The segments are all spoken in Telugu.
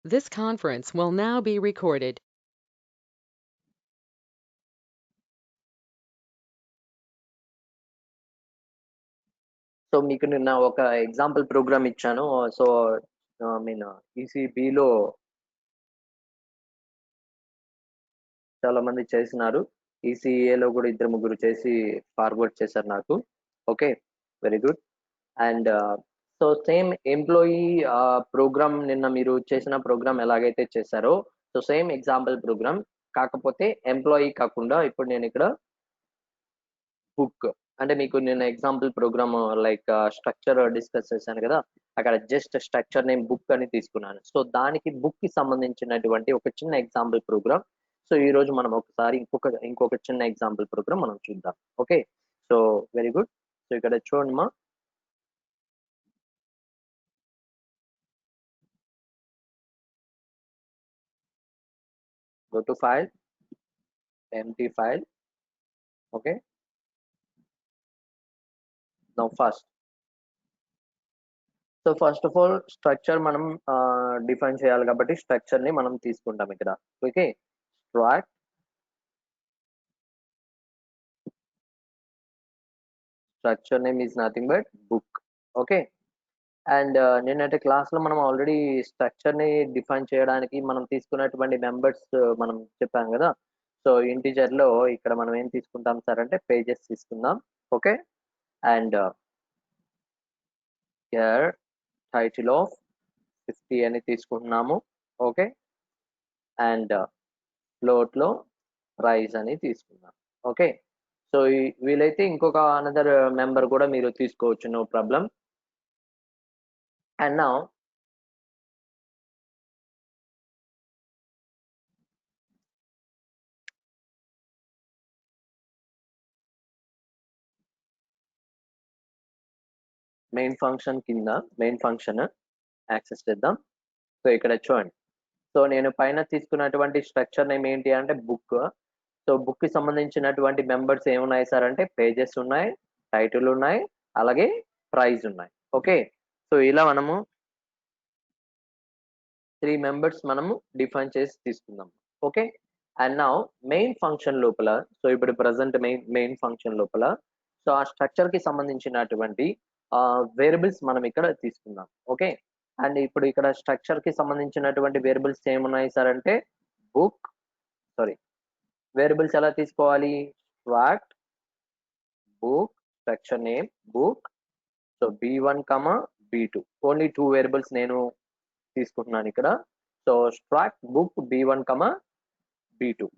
This conference will now be recorded. So మీకు నిన్న ఒక ఎగ్జాంపుల్ ప్రోగ్రామ్ ఇచ్చాను. సో ఐ మీన్ ఈసీబీలో చాలా మంది చేసినారు. ఈసీఏలో కూడా ఇద్దరు ముగ్గురు చేసి ఫార్వర్డ్ చేశారు నాకు. Okay, very good. And so same employee program నిన్న మీరు చేసిన ప్రోగ్రామ్ ఎలాగైతే చేశారో సో సేమ్ ఎగ్జాంపుల్ ప్రోగ్రామ్, కాకపోతే ఎంప్లాయీ కాకుండా ఇప్పుడు నేను ఇక్కడ బుక్ అంటే మీకు నేను example program like structure discuss చేశాను కదా, అక్కడ జస్ట్ స్ట్రక్చర్ నేమ్ బుక్ అని తీసుకున్నాను. సో దానికి బుక్ కి సంబంధించినటువంటి ఒక చిన్న ఎగ్జాంపుల్ ప్రోగ్రామ్. సో ఈ రోజు మనం ఒకసారి ఇంకొక చిన్న ఎగ్జాంపుల్ ప్రోగ్రామ్ మనం చూద్దాం. Okay, so very good. So ఇక్కడ చూడండి మా, go to file, empty file. Okay, now first, so first of all structure మనం డిఫైన్ చేయాలి కాబట్టి స్ట్రక్చర్ ని మనం తీసుకుంటాం ఇక్కడ. Okay, struct structure name is nothing but book. Okay, and నిన్నటి క్లాస్ లో మనం ఆల్రెడీ స్ట్రక్చర్ ని డిఫైన్ చేయడానికి మనం తీసుకున్నటువంటి మెంబర్స్ మనం చెప్పాం కదా. సో ఇంటిజర్ లో ఇక్కడ మనం ఏం తీసుకుంటాం సార్ అంటే పేజెస్ తీసుకుందాం. Okay, and here title of 50 అని తీసుకుంటున్నాము. ఓకే, అండ్ ఫ్లోట్ లో ప్రైస్ అని తీసుకుందాం. ఓకే, సో వీలైతే ఇంకొక అనదర్ మెంబర్ కూడా మీరు తీసుకోవచ్చు, no problem. And now main function కింద మెయిన్ ఫంక్షన్ యాక్సెస్ చేద్దాం. సో ఇక్కడ చూడండి, సో నేను పైన తీసుకున్నటువంటి స్ట్రక్చర్ నేమ్ ఏంటి అంటే బుక్. సో బుక్ కి సంబంధించినటువంటి మెంబర్స్ ఏమున్నాయి సార్ అంటే పేజెస్ ఉన్నాయి, టైటిల్ ఉన్నాయి, అలాగే ప్రైజ్ ఉన్నాయి. ఓకే, సో ఇలా మనము 3 మెంబర్స్ మనము డిఫైన్ చేసి తీసుకుందాం. Okay, and now main function లోపల, సో ఇప్పుడు ప్రజెంట్ మెయిన్ ఫంక్షన్ లోపల సో ఆ స్ట్రక్చర్ కి సంబంధించినటువంటి వేరియబుల్స్ మనం ఇక్కడ తీసుకుందాం. ఓకే, అండ్ ఇప్పుడు ఇక్కడ స్ట్రక్చర్ కి సంబంధించినటువంటి వేరియబుల్స్ ఏమున్నాయి సార్ అంటే బుక్, సారీ, వేరియబుల్స్ ఎలా తీసుకోవాలి, struct book, structure name book, so b1 b2, only 2 variables నేను తీసుకుంటున్నాను ఇక్కడ. So struct book b1 b2.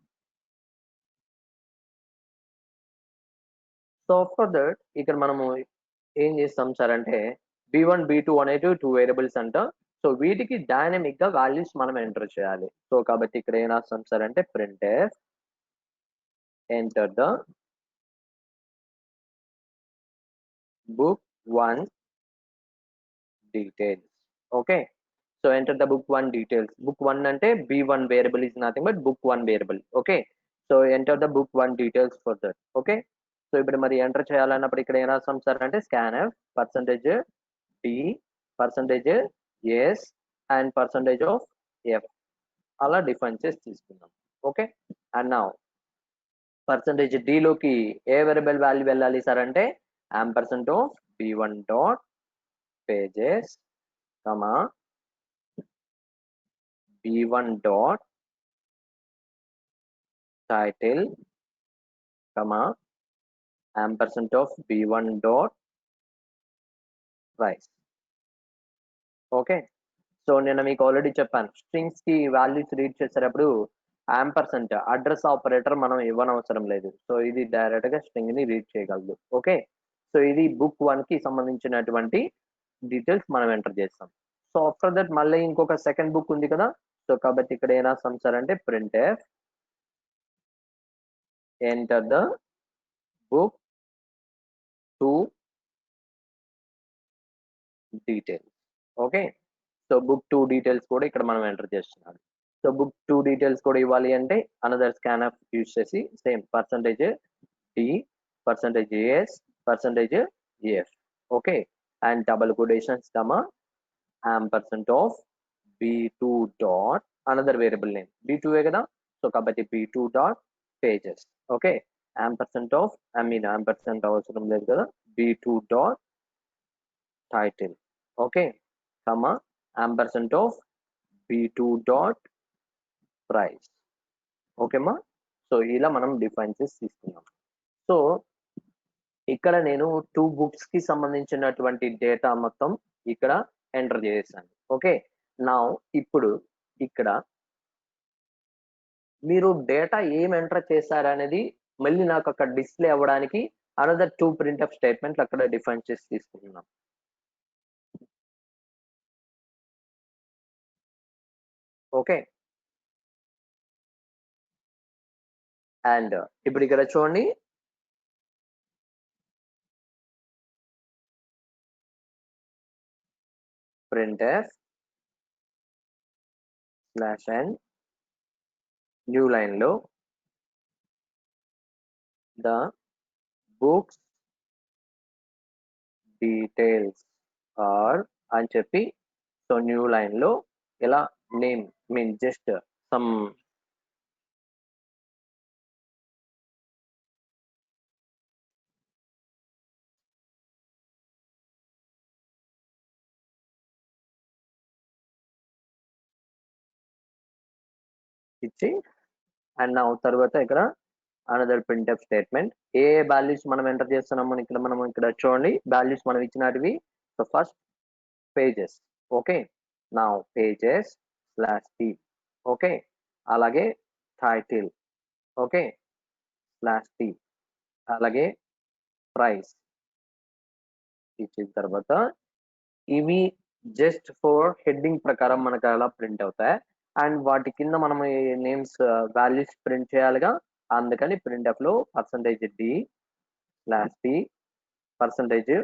So after that ఇక్కడ మనము ఏం చేస్తాం సార్ అంటే b1 b2 అనేటివి 2 వేరియబుల్స్ అంట. సో వీటికి డైనమిక్ గా వాల్యూస్ మనం ఎంటర్ చేయాలి. సో కాబట్టి ఇక్కడ ఏం రాస్తాం సార్ అంటే printf enter the book 1 details. Okay, so enter the book 1 details. book 1 అంటే b1 variable is nothing but book 1 variable. Okay, so enter the book 1 details for that. Okay, so ఇప్పుడు మరి ఎంటర్ చేయాలన్నప్పుడు ఇక్కడ ఏం రాస్తాం సార్ అంటే scanf %d %s and %of అలా డిఫైన్ చేసి తీసుకుందాం. ఓకే, అండ్ నౌ %d లోకి ఏ వేరియబుల్ వాల్యూ వెళ్ళాలి సార్ అంటే ampersand of b1 dot pages b1 dot title ampersand of b1 dot price. Okay, so నేను మీకు ఆల్రెడీ చెప్పాను స్ట్రింగ్స్ కి వాల్యూస్ రీడ్ చేసేటప్పుడు యాంపర్సెంట్ అడ్రస్ ఆపరేటర్ మనం ఇవ్వనవసరం లేదు. సో ఇది డైరెక్ట్ గా స్ట్రింగ్ ని రీడ్ చేయగలదు. ఓకే, సో ఇది బుక్ 1 కి సంబంధించినటువంటి డీటెయిల్స్ మనం ఎంటర్ చేస్తాం. సో ఆఫ్టర్ దట్ మళ్ళీ ఇంకొక సెకండ్ బుక్ ఉంది కదా. సో కాబట్టి ఇక్కడ ఏం రాస్తాం సార్ అంటే printf enter the book 2 details. Okay, so book 2 details కూడా ఇక్కడ మనం ఎంటర్ చేస్తున్నాం. సో బుక్ 2 డీటెయిల్స్ కూడా ఇవ్వాలి అంటే అనదర్ స్కాన్ఫ్ యూజ్ చేసి same %d %s %af. Okay, and double quotations ampersand of b2 dot another variable name b2 కదా, సో కాబట్టి b2 dot pages. Okay, ampersand of ampersand అవసరం లేదు కదా, b2 dot title. Okay, comma ampersand of b2 dot price. ఓకేమా, సో ఇలా మనం డిఫైన్ చేసి తీసుకున్నాం. సో ఇక్కడ నేను 2 books కి సంబంధించినటువంటి డేటా మొత్తం ఇక్కడ ఎంటర్ చేశాను. ఓకే, నా ఇప్పుడు ఇక్కడ మీరు డేటా ఏం ఎంటర్ చేశారనేది మళ్ళీ నాకు అక్కడ డిస్ప్లే అవ్వడానికి అనదర్ 2 printf స్టేట్మెంట్లు అక్కడ డిఫైన్ చేసి తీసుకుంటున్నాం. ఓకే, అండ్ ఇప్పుడు ఇక్కడ చూడండి, printf /n న్యూ లైన్ లో the books details are అని చెప్పి, సో న్యూ లైన్ లో ఇలా నేమ్ మీన్ జస్ట్ సమ్ ఇచ్చి, అండ్ నా తర్వాత ఇక్కడ అనదర్ printf స్టేట్మెంట్. ఏ వాల్యూస్ మనం ఎంటర్ చేస్తున్నాము ఇక్కడ చూడండి, వాల్యూస్ మనం ఇచ్చినటివి. So first pages. ఓకే, నా పేజెస్ /t. ఓకే, అలాగే టైటిల్. ఓకే /t, అలాగే ప్రైస్ ఇచ్చిన తర్వాత ఇవి జస్ట్ ఫర్ హెడ్డింగ్ ప్రకారం మనకు అలా ప్రింట్ అవుతాయి. అండ్ వాటి కింద మనం నేమ్స్ వాల్యూస్ ప్రింట్ చేయాలిగా, అందుకని printf లో %d /t %s/t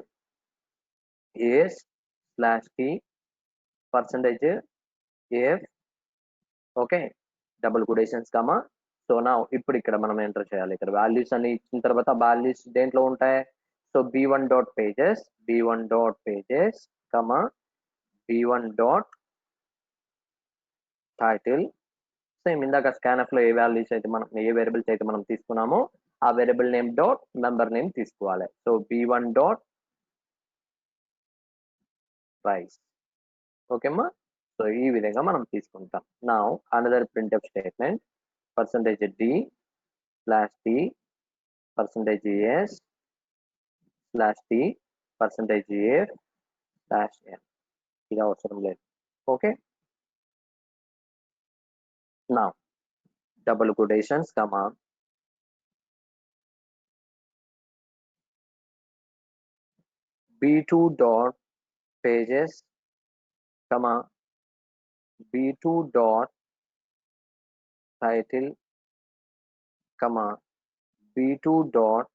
%f. Okay, double quotations comma. So నా ఇప్పుడు ఇక్కడ మనం ఎంటర్ చేయాలి. ఇక్కడ వాల్యూస్ అని ఇచ్చిన తర్వాత వాల్యూస్ దేంట్లో ఉంటాయి, so b1 dot pages comma b1 dot title. Same ఇందాక scanf లో ఏ వాల్యూస్ అయితే మనం ఏ వేరియబుల్స్ అయితే మనం తీసుకున్నామో ఆ variable name dot member name తీసుకోవాలి. So b1 dot price. ఓకేమ్మా, సో ఈ విధంగా మనం తీసుకుంటాం. నా another printf statement %d /t %s /t %f /n. ఇది అవసరం లేదు. ఓకే, నా డబుల్ కొటేషన్స్ కమా b2 dot pages comma b2 dot title comma b2 dot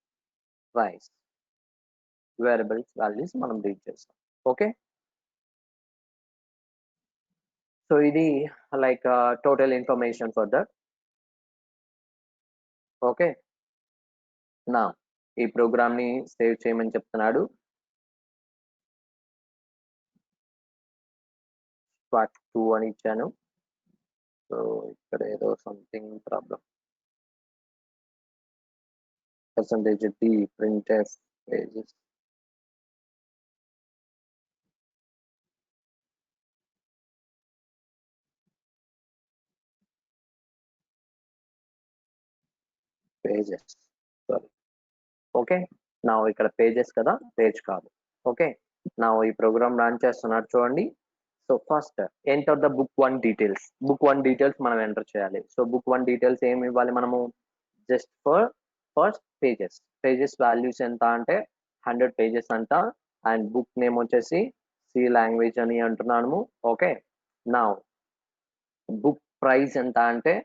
price variables values మనం రీడ్ చేస్తాం. ఓకే, సో ఇది like total information for that. Okay, నా ఈ ప్రోగ్రామ్ ని సేవ్ చేయమని చెప్తున్నాడు. part 2 అని ఇచ్చాను. సో ఇక్కడ ఏదో something problem. %d printf pages sorry. Okay, నా ఇక్కడ పేజెస్ కదా, పేజ్ కాదు. ఓకే, నా ఈ ప్రోగ్రామ్ రన్ చేస్తున్నారు చూడండి. So first enter the book 1 details. Book 1 details మనం ఎంటర్ చేయాలి. సో బుక్ 1 డీటెయిల్స్ ఏమి ఇవ్వాలి మనము, just for first pages values ఎంత అంటే 100 పేజెస్ అంట. అండ్ బుక్ నేమ్ వచ్చేసి సి లాంగ్వేజ్ అని అంటున్నాము. ఓకే, నా బుక్ ప్రైస్ ఎంత అంటే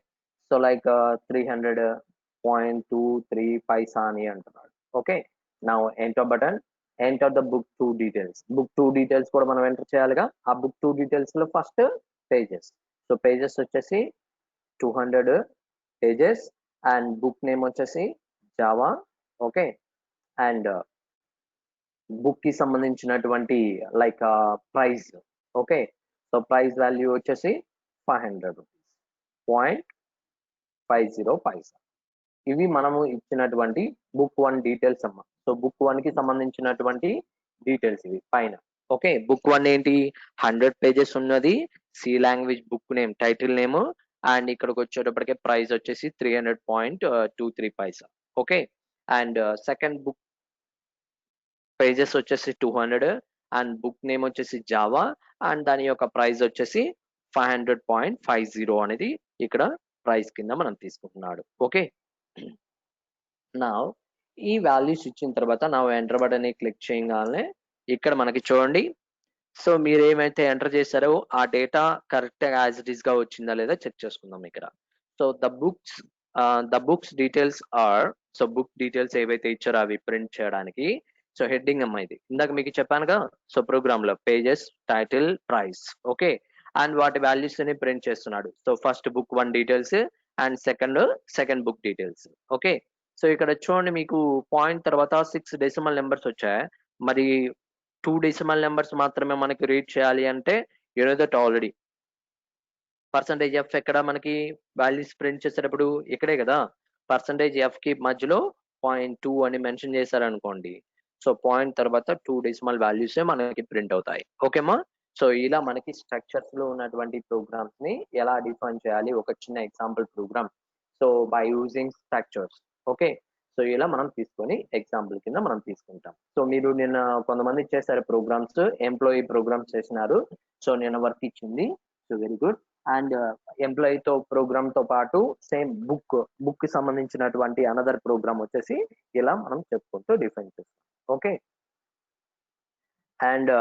సో లైక్ 300.23 పైసా అని అంటున్నాడు. ఓకే, నా enter button, enter the book 2 details. Book 2 details కూడా మనం ఎంటర్ చేయాలిగా. ఆ బుక్ 2 డీటెయిల్స్ లో ఫస్ట్ పేజెస్. సో పేజెస్ వచ్చేసి 200 పేజెస్ అండ్ బుక్ నేమ్ వచ్చేసి జావా. ఓకే, అండ్ బుక్ కి సంబంధించినటువంటి like price. Okay, so price value వచ్చేసి 500 రూపీస్, 0.50 పైసా. ఇవి మనము ఇచ్చినటువంటి బుక్ 1 డీటెయిల్స్ అమ్మ. సో బుక్ 1 కి సంబంధించినటువంటి డీటెయిల్స్ ఇవి పైన. ఓకే, బుక్ 1 ఏంటి, 100 పేజెస్ ఉన్నది, C language book name, title name, and ఇక్కడికి వచ్చేటప్పటికే ప్రైస్ వచ్చేసి 300.23 paisa. Okay, and second book pages వచ్చేసి 200, అండ్ బుక్ నేమ్ వచ్చేసి జావా, అండ్ దాని యొక్క ప్రైస్ వచ్చేసి 500.50 అనేది ఇక్కడ ప్రైస్ కింద మనం తీసుకుంటున్నాడు. ఓకే, నా ఈ వాల్యూస్ ఇచ్చిన తర్వాత నా ఎంటర్ బటన్ ని క్లిక్ చేయగానే ఇక్కడ మనకి చూడండి, సో మీరు ఏమైతే ఎంటర్ చేశారో ఆ data correct as it is గా వచ్చిందా లేదా చెక్ చేసుకుందాం ఇక్కడ. So the books details are, so book details ఏవైతే ఇచ్చారో అవి ప్రింట్ చేయడానికి, సో హెడ్డింగ్ అమ్మా ఇది ఇందాక మీకు చెప్పానుగా, సో ప్రోగ్రామ్ లో pages, title, price. Okay, and వాటి వాల్యూస్ ని ప్రింట్ చేస్తున్నాడు. So first book 1 details and second book details. Okay, so ఇక్కడ చూడండి మీకు పాయింట్ తర్వాత 6 డెసిమల్ నెంబర్స్ వచ్చాయి. మరి 2 డెసిమల్ నెంబర్స్ మాత్రమే మనకి రీడ్ చేయాలి అంటే you know that already. Percentage F ఎక్కడ మనకి వాల్యూస్ ప్రింట్ చేసేటప్పుడు ఇక్కడే కదా, పర్సంటేజ్ ఎఫ్ కి మధ్యలో 0.2 అని మెన్షన్ చేశారనుకోండి, సో పాయింట్ తర్వాత 2 డెసిమల్ వాల్యూస్ మనకి ప్రింట్ అవుతాయి. ఓకేమా, సో ఇలా మనకి స్ట్రక్చర్స్ లో ఉన్నటువంటి ప్రోగ్రామ్స్ ని ఎలా డిఫైన్ చేయాలి, ఒక చిన్న example programme, so by using structures. Okay, so ఇలా మనం తీసుకొని ఎగ్జాంపుల్ కింద మనం తీసుకుంటాం. సో మీరు నిన్న కొంతమంది చేశారు ప్రోగ్రామ్స్, ఎంప్లాయీ ప్రోగ్రామ్స్ చేసినారు, సో నిన్న వర్క్ ఇచ్చింది, so very good. And employee తో ప్రోగ్రామ్ తో పాటు సేమ్ బుక్ కి సంబంధించినటువంటి అనదర్ ప్రోగ్రామ్ వచ్చేసి ఇలా మనం చెప్పుకుంటూ డిఫైన్ చేస్తాం. ఓకే, అండ్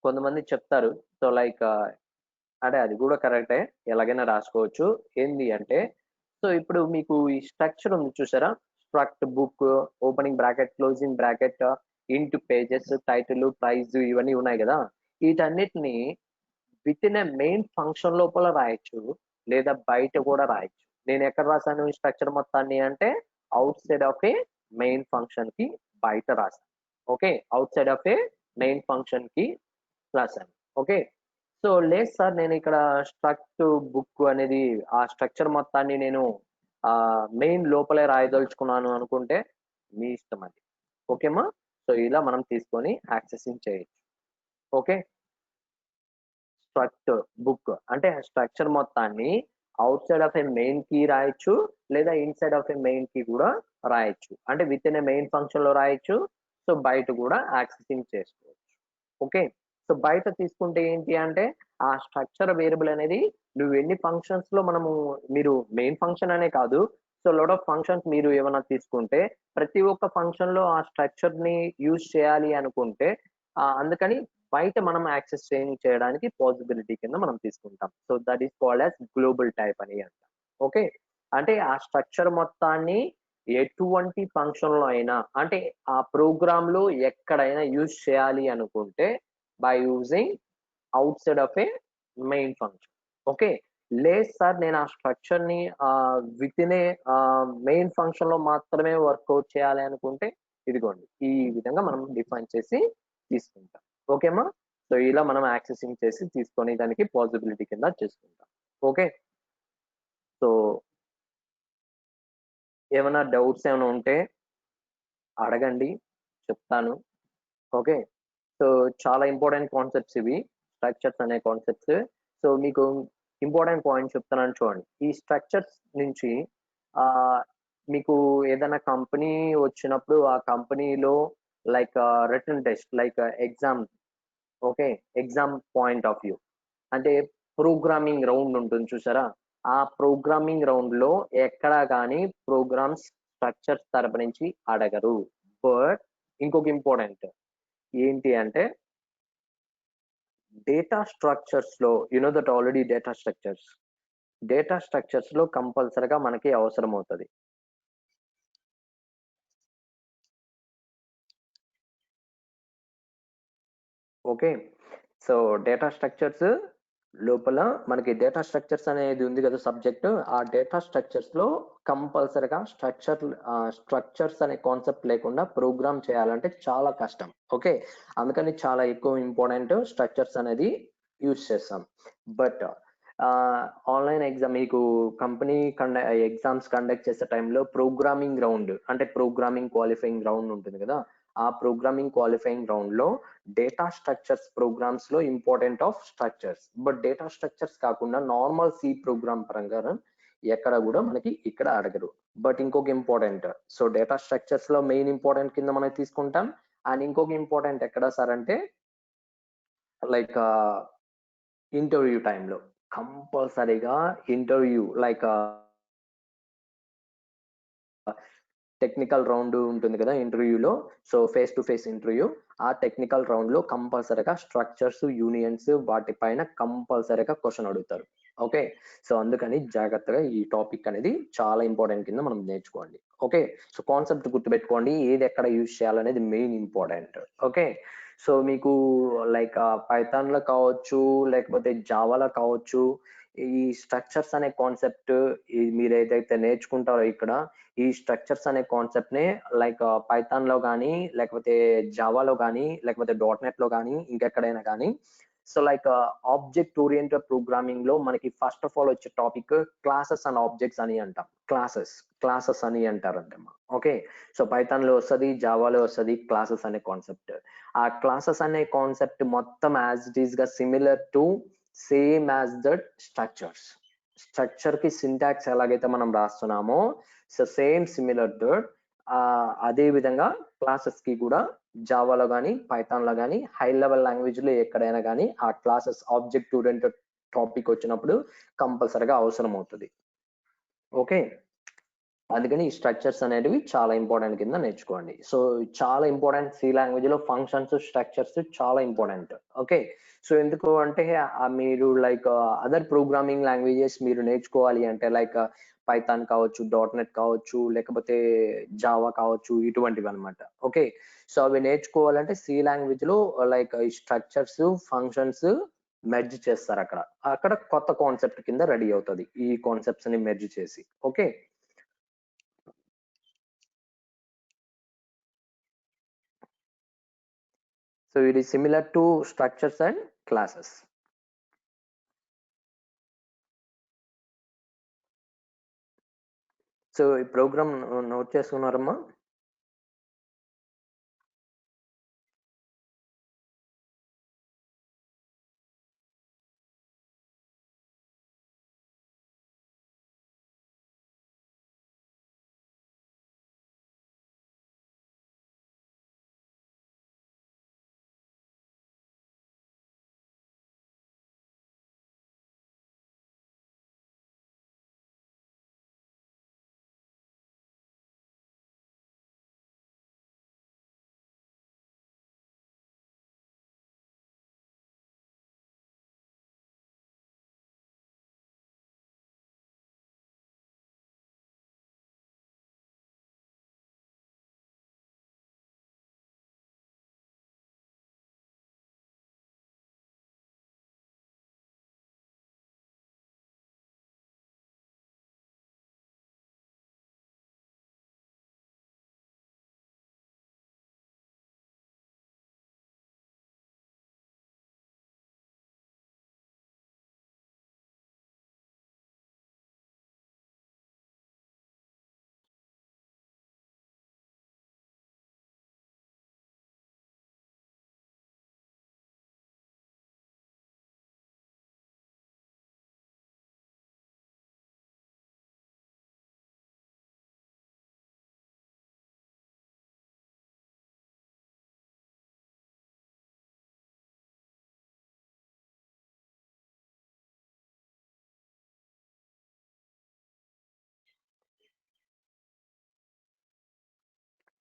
కొంతమంది చెప్తారు, సో లైక్ అంటే అది కూడా కరెక్టే, ఎలాగైనా రాసుకోవచ్చు. ఏంది అంటే, సో ఇప్పుడు మీకు ఈ స్ట్రక్చర్ ఉంది చూసారా, struct book, opening bracket, closing bracket, int pages, title, price, ఇవన్నీ ఉన్నాయి కదా, వీటన్నిటిని within a main function లోపల రాయొచ్చు, లేదా బయట కూడా రాయొచ్చు. నేను ఎక్కడ రాశాను ఈ స్ట్రక్చర్ మొత్తాన్ని అంటే, out side of a main function కి బయట రాశాను. Okay, out side of a main function కి రాశాను. ఓకే, సో లేదు సార్ నేను ఇక్కడ స్ట్రక్ట్ బుక్ అనేది ఆ స్ట్రక్చర్ మొత్తాన్ని నేను మెయిన్ లోపలే రాయదలుచుకున్నాను అనుకుంటే మీ ఇష్టం అది. ఓకేమా, సో ఇలా మనం తీసుకొని యాక్సెసింగ్ చేయొచ్చు. ఓకే, స్ట్రక్ట్ బుక్ అంటే స్ట్రక్చర్ మొత్తాన్ని outside of a main కీ రాయొచ్చు, లేదా ఇన్సైడ్ ఆఫ్ ఏ మెయిన్ కీ కూడా రాయొచ్చు. అంటే within a main function లో రాయొచ్చు, సో బయట కూడా యాక్సెసింగ్ చేసుకోవచ్చు. ఓకే, సో బయట తీసుకుంటే ఏంటి అంటే, ఆ స్ట్రక్చర్ వేరియబుల్ అనేది నువ్వు ఎన్ని ఫంక్షన్స్ లో మీరు మెయిన్ ఫంక్షన్ అనే కాదు, సో లాట్ ఆఫ్ ఫంక్షన్స్ మీరు ఏమైనా తీసుకుంటే ప్రతి ఒక్క ఫంక్షన్ లో ఆ స్ట్రక్చర్ ని యూజ్ చేయాలి అనుకుంటే అందుకని బయట మనం యాక్సెస్ చేయడానికి పాసిబిలిటీ కింద మనం తీసుకుంటాం. So that is called as global type అని అంటాం. ఓకే, అంటే ఆ స్ట్రక్చర్ మొత్తాన్ని ఎటువంటి ఫంక్షన్ లో అయినా, అంటే ఆ ప్రోగ్రామ్ లో ఎక్కడైనా యూజ్ చేయాలి అనుకుంటే by using out side of a main function. Okay, లేదు సార్ నేను ఆ స్ట్రక్చర్ ని with in a main function లో మాత్రమే వర్కౌట్ చేయాలి అనుకుంటే ఇదిగోండి ఈ విధంగా మనం డిఫైన్ చేసి తీసుకుంటాం. ఓకేమా, సో ఇలా మనం యాక్సెసింగ్ చేసి తీసుకొని దానికి పాసిబిలిటీ కింద చేసుకుంటాం. ఓకే, సో ఏమైనా డౌట్స్ ఏమైనా ఉంటే అడగండి, చెప్తాను. ఓకే, సో చాలా ఇంపార్టెంట్ కాన్సెప్ట్స్ ఇవి, స్ట్రక్చర్స్ అనే కాన్సెప్ట్స్. సో మీకు ఇంపార్టెంట్ పాయింట్ చెప్తున్నాను చూడండి. ఈ స్ట్రక్చర్స్ నుంచి ఆ మీకు ఏదైనా కంపెనీ వచ్చినప్పుడు ఆ కంపెనీలో like written test, like exam. Okay, exam point of view అంటే ప్రోగ్రామింగ్ రౌండ్ ఉంటుంది చూసారా, ఆ ప్రోగ్రామింగ్ రౌండ్ లో ఎక్కడా కానీ ప్రోగ్రామ్స్ స్ట్రక్చర్స్ తరపు నుంచి అడగరు. బట్ ఇంకొక ఇంపార్టెంట్ ఏంటి అంటే, డేటా స్ట్రక్చర్స్ లో you know that already data structures లో కంపల్సరిగా మనకి అవసరం అవుతుంది. ఓకే, సో డేటా స్ట్రక్చర్స్ లోపల మనకి డేటా స్ట్రక్చర్స్ అనేది ఉంది కదా సబ్జెక్ట్. ఆ డేటా స్ట్రక్చర్స్లో కంపల్సరీగా స్ట్రక్చర్స్ అనే కాన్సెప్ట్ లేకుండా ప్రోగ్రామ్ చేయాలంటే చాలా కష్టం. ఓకే, అందుకని చాలా ఎక్కువ ఇంపార్టెంట్ స్ట్రక్చర్స్ అనేది యూజ్ చేస్తాం. బట్ ఆన్లైన్ ఎగ్జామ్ మీకు కంపెనీ ఎగ్జామ్స్ కండక్ట్ చేసే టైంలో ప్రోగ్రామింగ్ రౌండ్ అంటే ప్రోగ్రామింగ్ క్వాలిఫైయింగ్ రౌండ్ ఉంటుంది కదా, ఆ ప్రోగ్రామింగ్ క్వాలిఫైయింగ్ రౌండ్ లో డేటా స్ట్రక్చర్స్ ప్రోగ్రామ్స్ లో important of structures, but data structures కాకుండా నార్మల్ సి ప్రోగ్రామ్ పరంగా ఎక్కడ కూడా మనకి ఇక్కడ అడగరు. బట్ ఇంకొక ఇంపార్టెంట్, సో డేటా స్ట్రక్చర్స్ లో మెయిన్ ఇంపార్టెంట్ కింద మనం తీసుకుంటాం. అండ్ ఇంకొక ఇంపార్టెంట్ ఎక్కడ సార్ అంటే లైక్ ఇంటర్వ్యూ టైంలో కంపల్సరీగా ఇంటర్వ్యూ లైక్ టెక్నికల్ రౌండ్ ఉంటుంది కదా ఇంటర్వ్యూలో, so face to face interview. ఆ టెక్నికల్ రౌండ్ లో కంపల్సరీగా స్ట్రక్చర్స్ యూనియన్స్ వాటిపైన కంపల్సరీగా క్వశ్చన్ అడుగుతారు. ఓకే, సో అందుకని జాగ్రత్తగా ఈ టాపిక్ అనేది చాలా ఇంపార్టెంట్ కింద మనం నేర్చుకోండి. ఓకే, సో కాన్సెప్ట్ గుర్తుపెట్టుకోండి, ఏది ఎక్కడ యూజ్ చేయాలనేది మెయిన్ ఇంపార్టెంట్. ఓకే, సో మీకు లైక్ పైథాన్ లో కావచ్చు లేకపోతే జావాలో కావచ్చు, ఈ స్ట్రక్చర్స్ అనే కాన్సెప్ట్ మీరు ఏదైతే నేర్చుకుంటారో ఇక్కడ, ఈ స్ట్రక్చర్స్ అనే కాన్సెప్ట్ నే లైక్ పైథాన్ లో కానీ లేకపోతే జావాలో కానీ లేకపోతే .NET లో కానీ ఇంకెక్కడైనా కానీ, so like object oriented programming లో మనకి ఫస్ట్ ఆఫ్ ఆల్ వచ్చే టాపిక్ క్లాసెస్ అండ్ ఆబ్జెక్ట్స్ అని అంటాం. క్లాసెస్ అని అంటారంటమ్మా. ఓకే, సో పైథాన్ లో వస్తుంది, జావాలో వస్తుంది క్లాసెస్ అనే కాన్సెప్ట్. ఆ క్లాసెస్ అనే కాన్సెప్ట్ మొత్తం యాజ్ ఇట్ ఈస్ గా similar to same as that structure కి సింటాక్స్ ఎలాగైతే మనం రాస్తున్నామో, సో సేమ్ సిమిలర్ దట్ అదే విధంగా క్లాసెస్ కి కూడా జావాలో కానీ పైథాన్ లో కానీ హై లెవెల్ లాంగ్వేజ్ లో ఎక్కడైనా కానీ ఆ క్లాసెస్ ఆబ్జెక్ట్ ఓరియంటెడ్ టాపిక్ వచ్చినప్పుడు కంపల్సరీగా అవసరం అవుతుంది. ఓకే, అందుకని ఈ స్ట్రక్చర్స్ అనేటివి చాలా ఇంపార్టెంట్ కింద నేర్చుకోండి. సో చాలా ఇంపార్టెంట్, సి లాంగ్వేజ్ లో ఫంక్షన్స్ స్ట్రక్చర్స్ చాలా ఇంపార్టెంట్. ఓకే, సో ఎందుకు అంటే మీరు లైక్ అదర్ ప్రోగ్రామింగ్ లాంగ్వేజెస్ మీరు నేర్చుకోవాలి అంటే లైక్ పైథాన్ కావచ్చు, .NET కావచ్చు, లేకపోతే జావా కావచ్చు, ఇటువంటివి అనమాట. ఓకే, సో అవి నేర్చుకోవాలంటే సి లాంగ్వేజ్ లో లైక్ ఈ స్ట్రక్చర్స్ ఫంక్షన్స్ మెర్జ్ చేస్తారు. అక్కడ కొత్త కాన్సెప్ట్ కింద రెడీ అవుతుంది ఈ కాన్సెప్ట్స్ ని మెర్జ్ చేసి. Okay, so it is similar to structures and classes. So ఈ ప్రోగ్రామ్ నోట్ చేసుకున్నారమ్మా?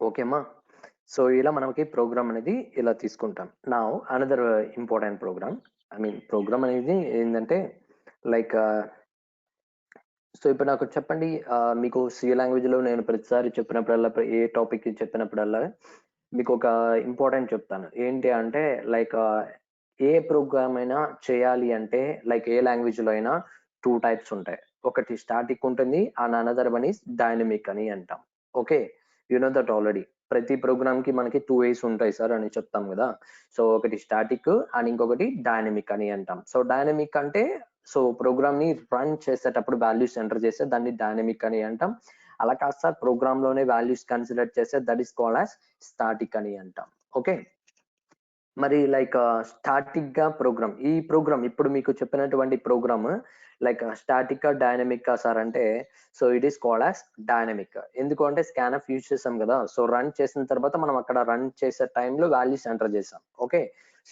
ఓకేమ్మా, సో ఇలా మనకి ప్రోగ్రామ్ అనేది ఇలా తీసుకుంటాం. నా అనదర్ ఇంపార్టెంట్ ప్రోగ్రామ్ అనేది ఏంటంటే లైక్ సో ఇప్పుడు నాకు చెప్పండి, మీకు సి లాంగ్వేజ్ లో నేను ప్రతిసారి చెప్పినప్పుడల్లా ఏ టాపిక్ చెప్పినప్పుడల్లా మీకు ఒక ఇంపార్టెంట్ చెప్తాను. ఏంటి అంటే లైక్ ఏ ప్రోగ్రామ్ అయినా చేయాలి అంటే లైక్ ఏ లాంగ్వేజ్ లో అయినా 2 టైప్స్ ఉంటాయి. ఒకటి స్టాటిక్ ఉంటుంది and another one is dynamic అని అంటాం. Okay, you know that already. ప్రతి ప్రోగ్రామ్ కి మనకి 2 వేస్ ఉంటాయి సార్ అని చెప్తాం కదా. సో ఒకటి స్టాటిక్ అండ్ ఇంకొకటి డైనమిక్ అని అంటాం. సో డైనమిక్ అంటే సో ప్రోగ్రామ్ ని రన్ చేసేటప్పుడు వాల్యూస్ ఎంటర్ చేస్తే దాన్ని డైనమిక్ అని అంటాం. అలా కాదు సార్ ప్రోగ్రామ్ లోనే వాల్యూస్ కన్సిడర్ చేస్తే that is called as static అని అంటాం. ఓకే, మరి లైక్ స్టాటిక్ గా ప్రోగ్రామ్, ఈ ప్రోగ్రామ్ ఇప్పుడు మీకు చెప్పినటువంటి program like static dynamic sir అంటే so it is called as dynamic. ఎందుకు అంటే స్కాన్ఎఫ్ యూజ్ చేసాం కదా. సో రన్ చేసిన తర్వాత మనం అక్కడ రన్ చేసే టైంలో వాల్యూస్ ఎంటర్ చేసాం. Okay,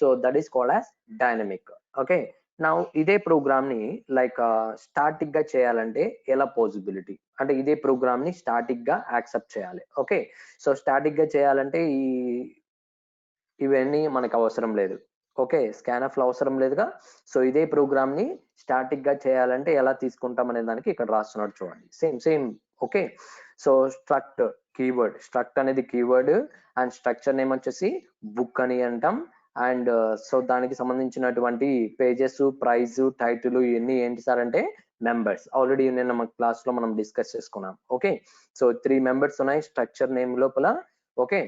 so that is called as dynamic. Okay, నా ఇదే ప్రోగ్రామ్ ని లైక్ స్టాటిక్ గా చేయాలంటే ఎలా పాసిబిలిటీ అంటే ఇదే ప్రోగ్రామ్ ని స్టాటిక్ గా యాక్సెప్ట్ చేయాలి. ఓకే, సో స్టాటిక్ గా చేయాలంటే ఇవన్నీ మనకు అవసరం లేదు. ఓకే, స్కాన్ఎఫ్ లో అవసరం లేదుగా. సో ఇదే ప్రోగ్రామ్ ని స్టాటిక్ గా చేయాలంటే ఎలా తీసుకుంటాం అనే దానికి ఇక్కడ రాస్తున్నాడు చూడండి. Same. Okay, so struct keyword, struct అనేది కీవర్డ్ అండ్ స్ట్రక్చర్ నేమ్ వచ్చేసి బుక్ అని అంటాం. అండ్ సో దానికి సంబంధించినటువంటి పేజెస్, ప్రైజ్, టైటిల్ ఇవన్నీ ఏంటి సార్ అంటే మెంబర్స్. ఆల్రెడీ నిన్న మన క్లాస్ లో మనం డిస్కస్ చేసుకున్నాం. ఓకే, సో 3 మెంబర్స్ ఉన్నాయి స్ట్రక్చర్ నేమ్ లోపల. ఓకే,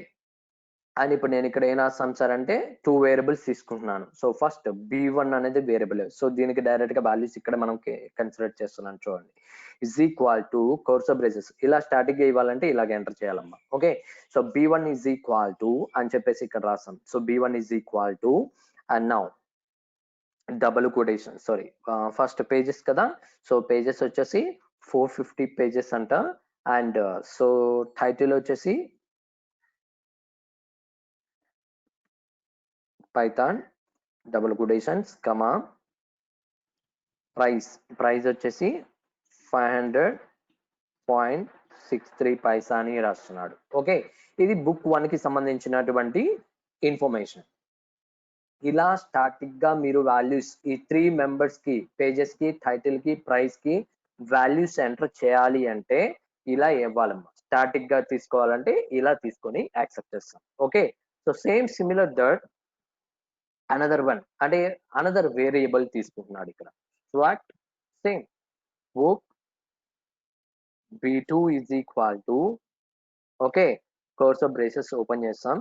అండ్ ఇప్పుడు నేను ఇక్కడ ఏం రాస్తాను సార్ అంటే 2 వేరియబుల్స్ తీసుకుంటున్నాను. సో ఫస్ట్ b1 అనేది వేరియబుల్. సో దీనికి డైరెక్ట్ గా వాల్యూస్ ఇక్కడ మనం కన్సిడర్ చేస్తున్నాను చూడండి. Is equal to cursor braces, ఇలా స్టాటిక్ గా ఇవ్వాలంటే ఇలాగ ఎంటర్ చేయాలమ్మా. Okay, so b1 is equal to అని చెప్పేసి ఇక్కడ రాస్తాం. సో b1 is equal to and now double quotation, sorry first pages కదా. సో పేజెస్ వచ్చేసి 450 పేజెస్ అంట. అండ్ సో టైటిల్ వచ్చేసి Python double quotations comma price వచ్చేసి 500.63 పైసా అని రాస్తున్నాడు. ఓకే, ఇది బుక్ 1 కి సంబంధించినటువంటి ఇన్ఫర్మేషన్. ఇలా స్టాటిక్ గా మీరు వాల్యూస్ ఈ 3 మెంబర్స్ కి, పేజెస్ కి, టైటిల్ కి, ప్రైస్ కి వాల్యూస్ ఎంటర్ చేయాలి అంటే ఇలా ఇవ్వాలమ్మా. స్టాటిక్ గా తీసుకోవాలంటే ఇలా తీసుకొని యాక్సెప్ట్ చేస్తాం. Okay, so same similar that another one అంటే అనదర్ వేరియబుల్ తీసుకుంటున్నాడు ఇక్కడ. What same book b2 is equal to okay cursor braces open చేస్తాం.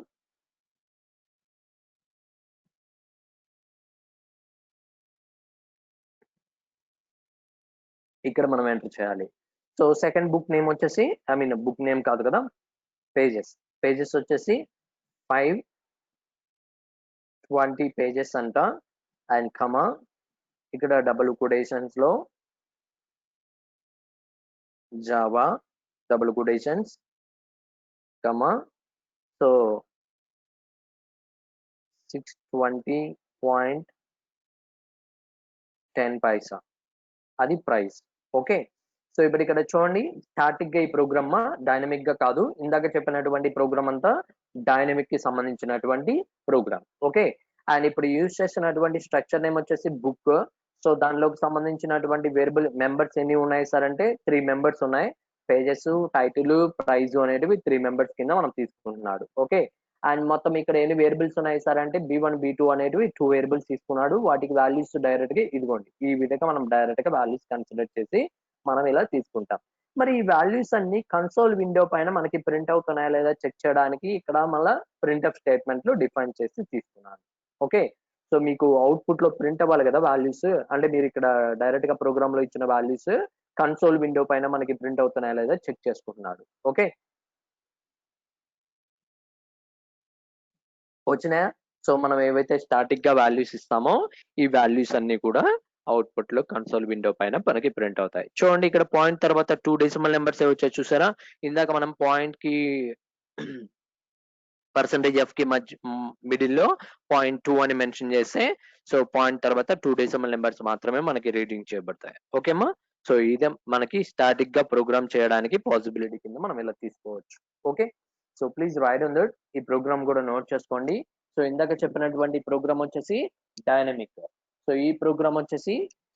ఇక్కడ మనం ఎంటర్ చేయాలి. సో సెకండ్ బుక్ నేమ్ వచ్చేసి ఐ మీన్ బుక్ నేమ్ కాదు కదా, పేజెస్ వచ్చేసి 520 పేజెస్ అంట. అండ్ కమా ఇక్కడ డబుల్ కొటేషన్స్ లో జావా డబుల్ కొటేషన్స్ కమా సో 620.10 పైసా అది ప్రైస్. ఓకే, సో ఇప్పుడు ఇక్కడ చూడండి స్టాటిక్ గా ఈ ప్రోగ్రామ్ డైనమిక్ గా కాదు. ఇందాక చెప్పినటువంటి ప్రోగ్రామ్ అంతా డైనమిక్ కి సంబంధించినటువంటి ప్రోగ్రామ్. ఓకే, అండ్ ఇప్పుడు యూజ్ చేసినటువంటి స్ట్రక్చర్ నేమ్ వచ్చేసి బుక్. సో దానిలోకి సంబంధించినటువంటి వేరియబుల్ మెంబర్స్ ఎన్ని ఉన్నాయి సార్ అంటే 3 మెంబర్స్ ఉన్నాయి. పేజెస్, టైటిల్, ప్రైజ్ అనేటివి 3 మెంబర్స్ కింద మనం తీసుకుంటున్నాడు. ఓకే, అండ్ మొత్తం ఇక్కడ ఎన్ని వేరియబుల్స్ ఉన్నాయి సార్ అంటే b1 b2 అనేటివి 2 వేరియబుల్స్ తీసుకున్నాడు. వాటికి వాల్యూస్ డైరెక్ట్ గా ఇదిగోండి ఈ విధంగా మనం డైరెక్ట్ గా వాల్యూస్ కన్సిడర్ చేసి మనం ఇలా తీసుకుంటాం. మరి ఈ వాల్యూస్ అన్ని కన్సోల్ విండో పైన మనకి ప్రింట్ అవుతున్నాయా లేదా చెక్ చేయడానికి ఇక్కడ మళ్ళీ ప్రింట్ఎఫ్ స్టేట్మెంట్ లో డిఫైన్ చేసి తీసుకున్నాను. ఓకే, సో మీకు అవుట్పుట్ లో ప్రింట్ అవ్వాలి కదా వాల్యూస్, అంటే మీరు ఇక్కడ డైరెక్ట్ గా ప్రోగ్రామ్ లో ఇచ్చిన వాల్యూస్ కన్సోల్ విండో పైన మనకి ప్రింట్ అవుతున్నాయా లేదా చెక్ చేసుకుంటున్నాడు. ఓకే, వచ్చినాయా. సో మనం ఏవైతే స్టాటిక్ గా వాల్యూస్ ఇస్తామో ఈ వాల్యూస్ అన్ని కూడా అవుట్పుట్ లో కన్సోల్ విండో పైన మనకి ప్రింట్ అవుతాయి. చూడండి ఇక్కడ పాయింట్ తర్వాత 2 డెసిమల్ నెంబర్స్ వచ్చాయి చూసారా. ఇందాక మనం పాయింట్ కి %f కి మధ్య మిడిల్ లో 0.2 అని మెన్షన్ చేస్తే సో పాయింట్ తర్వాత 2 డెసిమల్ నెంబర్స్ మాత్రమే మనకి రీడింగ్ చేయబడతాయి. ఓకేమ్మా, సో ఇదే మనకి స్టాటిక్ గా ప్రోగ్రామ్ చేయడానికి పాసిబిలిటీ కింద మనం ఇలా తీసుకోవచ్చు. Okay, so please right on that. ఈ ప్రోగ్రామ్ కూడా నోట్ చేసుకోండి. సో ఇందాక చెప్పినటువంటి ప్రోగ్రామ్ వచ్చేసి డైనమిక్, సో ఈ ప్రోగ్రామ్ వచ్చేసి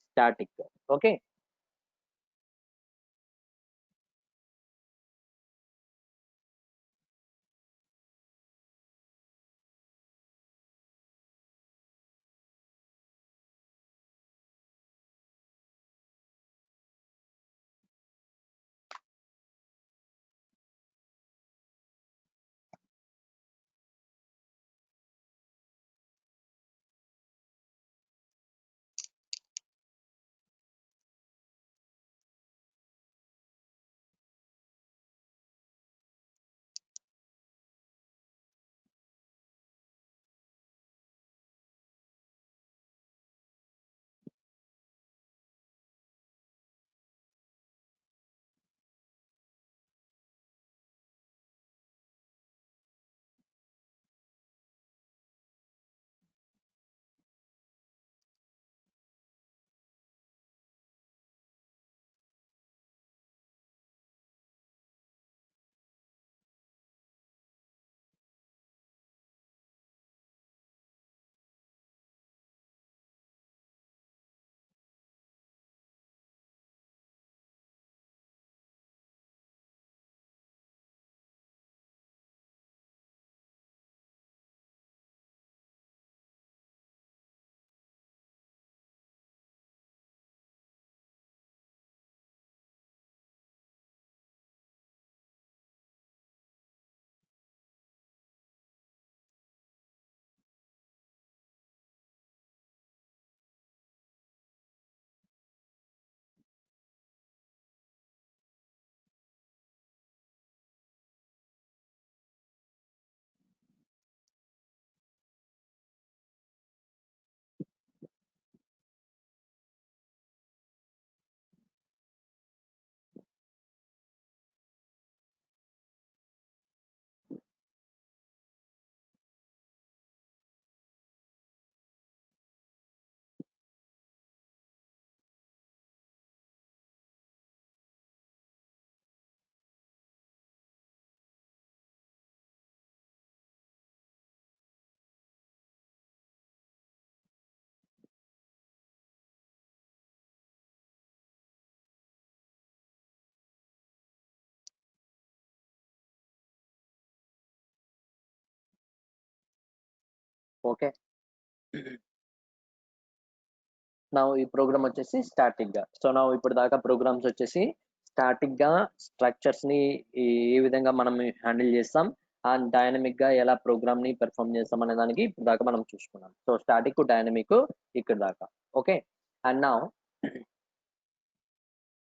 స్టాటిక్. Okay, okay. నా ఈ ప్రోగ్రామ్ వచ్చేసి స్టాటిక్‌గా. సో, నా ఇప్పుడు దాకా ప్రోగ్రామ్స్ వచ్చేసి స్టాటిక్‌గా స్ట్రక్చర్స్‌ని ఏ విధంగా మనం హ్యాండిల్ చేస్తాం. అండ్ డైనమిక్‌గా ఎలా ప్రోగ్రామ్‌ని పెర్ఫార్మ్ చేస్తాం అనే దానికి ఇప్పుడు దాకా మనం చూసుకున్నాం. సో, స్టాటిక్, డైనమిక్ ఇక్కడి దాకా. ఓకే. అండ్ నౌ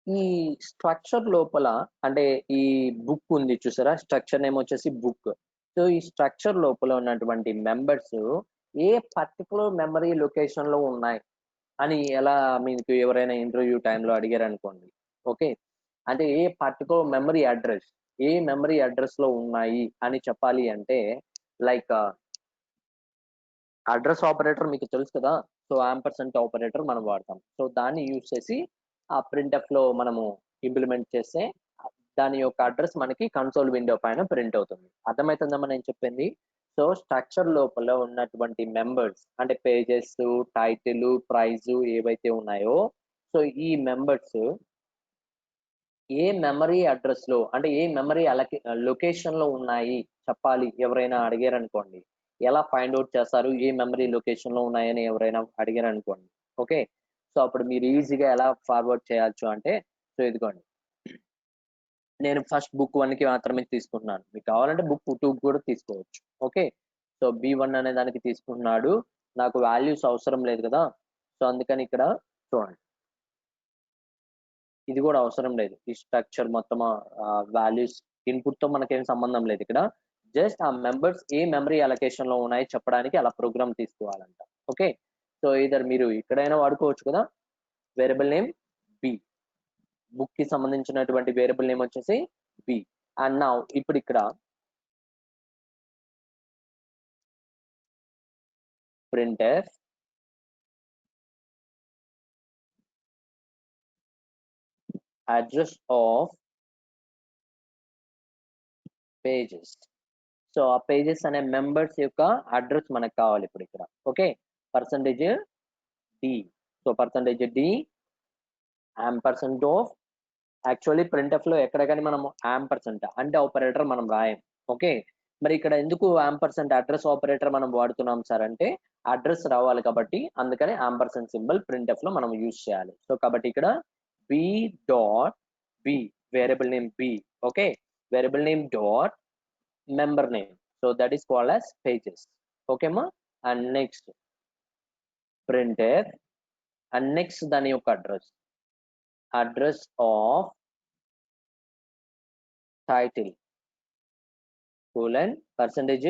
ఈ స్ట్రక్చర్ లోపల అంటే ఈ బుక్ ఉంది చూసారా? స్ట్రక్చర్ నేమ్ వచ్చేసి బుక్. సో, ఈ స్ట్రక్చర్ లోపల ఉన్నటువంటి మెంబర్స్ ఏ పర్టిక్యులర్ మెమరీ లొకేషన్‌లో ఉన్నాయి అని ఎలా మీకు ఎవరైనా ఇంటర్వ్యూ టైమ్‌లో అడిగారనుకోండి. ఓకే. అంటే ఏ పర్టిక్యులర్ ఏ మెమరీ అడ్రెస్‌లో ఉన్నాయి అని చెప్పాలి అంటే లైక్ అడ్రెస్ ఆపరేటర్ మీకు తెలుసు కదా! సో, యాంపర్సంట్ ఆపరేటర్ మనం వాడతాం. సో, దాన్ని యూజ్ చేసి ఆ ప్రింట్‌ఎఫ్‌లో మనము ఇంప్లిమెంట్ చేస్తే దాని యొక్క అడ్రెస్ మనకి కన్సోల్ విండో పైన ప్రింట్ అవుతుంది. అర్థమైతుందమ్మా నేను చెప్పింది? సో, స్ట్రక్చర్ లోపల ఉన్నటువంటి మెంబర్స్ అంటే పేజెస్, టైటిల్, ప్రైస్ ఏవైతే ఉన్నాయో సో, ఈ మెంబర్స్ ఏ మెమరీ అడ్రెస్‌లో అంటే ఏ మెమరీ లొకేషన్‌లో ఉన్నాయి చెప్పాలి ఎవరైనా అడిగారనుకోండి. ఎలా ఫైండ్ ఔట్ చేస్తారు? ఏ మెమరీ లొకేషన్‌లో ఉన్నాయని ఎవరైనా అడిగారనుకోండి. ఓకే. సో, అప్పుడు మీరు ఈజీగా ఎలా ఫార్వర్డ్ చేయొచ్చు అంటే సో, ఇదిగోండి. నేను ఫస్ట్ బుక్ 1కి మాత్రమే తీసుకుంటున్నాను. మీకు కావాలంటే బుక్ 2కి కూడా తీసుకోవచ్చు. ఓకే. సో, B1 అనే దానికి తీసుకుంటున్నాడు. నాకు వాల్యూస్ అవసరం లేదు కదా! సో, అందుకని ఇక్కడ చూడండి. ఇది గూడా అవసరం లేదు. ఈ స్ట్రక్చర్ మొత్తం వాల్యూస్ ఇన్‌పుట్‌తో మనకేం సంబంధం లేదు ఇక్కడ. జస్ట్ ఆ మెంబర్స్ ఏ మెమరీ అలొకేషన్‌లో ఉన్నాయి చెప్పడానికి అలా ప్రోగ్రామ్ తీసుకోవాలంట. ఓకే. సో, ఎయిదర్ మీరు ఇక్కడైనా వాడుకోవచ్చు కదా! Variable name b. బుక్‌కి సంబంధించినటువంటి వేరియబుల్ నేమ్ వచ్చేసి బి. అండ్ నౌ ఇప్పుడిక్కడ printf address of pages. So, ఆ పేజెస్ అనే మెంబర్స్ యొక్క అడ్రెస్ మనకు కావాలి ఇప్పుడిక్కడ. Okay. Percentage d. So, percentage d ampersand of actually ప్రింట్ఎఫ్‌లో ఎక్కడ గాని మనం యాంపర్సంట్ అంటే ఆపరేటర్ మనం రాయం. ఓకే. మరి ఇక్కడ ఎందుకు యాంపర్సంట్ అడ్రెస్ ఆపరేటర్ మనం వాడుతున్నాం సార్ అంటే, అడ్రెస్ రావాలి కాబట్టి అందుకని యాంపర్సంట్ సింబల్ ప్రింట్ఎఫ్‌లో మనం యూజ్ చేయాలి. సో, కాబట్టి ఇక్కడ b dot b variable name b. Okay. Variable name dot member name. So, that is called as pages. Okay అమ్మా. And next printf and next దాని యొక్క address of title percentage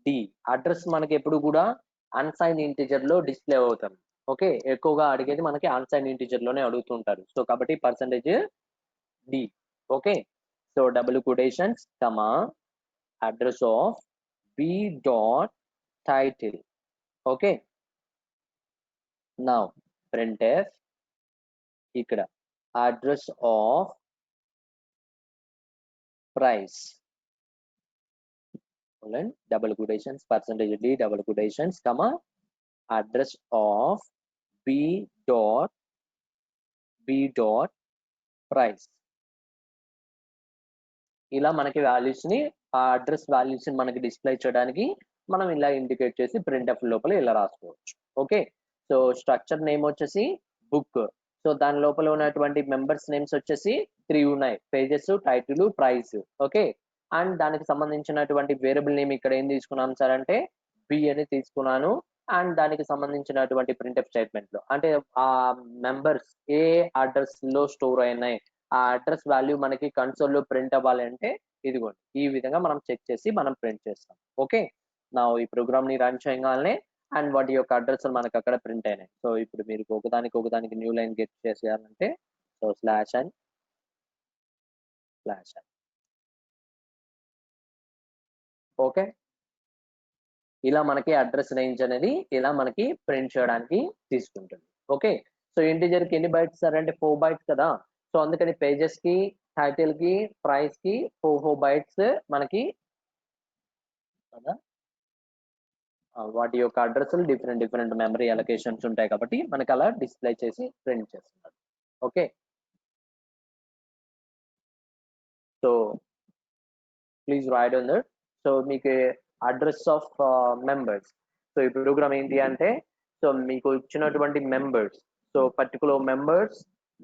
d. Address మనకి ఎప్పుడు కూడా అన్‌సైన్డ్ ఇంటిజర్‌లో డిస్‌ప్లే అవుతాం. ఓకే. ఎక్కువగా అడిగేది మనకి అన్‌సైన్డ్ ఇంటిజర్‌లోనే అడుగుతుంటారు. సో, కాబట్టి percentage d. Okay. So, double quotations comma address of B dot title. Okay. Now printf ఇక్కడ address of price double quotations percentage D double quotations comma address of B dot price. ఇలా మనకి వాల్యూస్‌ని ఆ అడ్రెస్ వాల్యూస్‌ని మనకి డిస్‌ప్లే చేయడానికి మనం ఇలా ఇండికేట్ చేసి ప్రింట్ఎఫ్ లోపల ఇలా రాసుకోవచ్చు. ఓకే. సో, స్ట్రక్చర్ నేమ్ వచ్చేసి బుక్. సో, దాని లోపల ఉన్నటువంటి మెంబర్స్ నేమ్స్ వచ్చేసి 3 ఉన్నాయి. Pages, title, price. Okay. And దానికి సంబంధించినటువంటి వేరియబుల్ నేమ్ ఇక్కడ ఏం తీసుకున్నాం సార్ అంటే బి అని తీసుకున్నాను. అండ్ దానికి సంబంధించినటువంటి ప్రింట్ఎఫ్ స్టేట్‌మెంట్‌లో అంటే ఆ మెంబర్స్ ఏ అడ్రెస్‌లో స్టోర్ అయినాయి ఆ అడ్రెస్ వాల్యూ మనకి కన్సోల్‌లో ప్రింట్ అవ్వాలంటే ఇదిగోండి. ఈ విధంగా మనం చెక్ చేసి మనం ప్రింట్ చేస్తాం. ఓకే. నౌ ఈ ప్రోగ్రామ్‌ని రన్ చేయంగాల్నే అండ్ వాటి యొక్క అడ్రెస్‌లు మనకక్కడ ప్రింట్ అయినాయి. సో, ఇప్పుడు మీరు ఒకదానికి న్యూ లైన్ గెట్ చేసేయాలంటే సో, స్లాష్ n. ఓకే. ఇలా మనకి అడ్రెస్ రేంజ్ అనేది ఇలా మనకి ప్రింట్ చేయడానికి తీసుకుంటుంది. ఓకే. సో, ఇంటిజర్‌కి ఎన్ని బైట్స్ సార్ అంటే 4 బైట్స్ కదా! సో, అందుకని పేజెస్‌కి, టైటిల్‌కి, ప్రైస్‌కి 4 బైట్స్ మనకి కదా! వాటి యొక్క అడ్రెస్‌లు డిఫరెంట్ మెమరీ అలొకేషన్స్ ఉంటాయి కాబట్టి మనకలా డిస్‌ప్లే చేసి ప్రింట్ చేస్తున్నారు. Okay. So, please right on that. So, మీకు అడ్రెస్ ఆఫ్ మెంబర్స్. సో ఈ ప్రోగ్రామ్ ఏంటి అంటే, సో మీకు ఇచ్చినటువంటి members, so particular members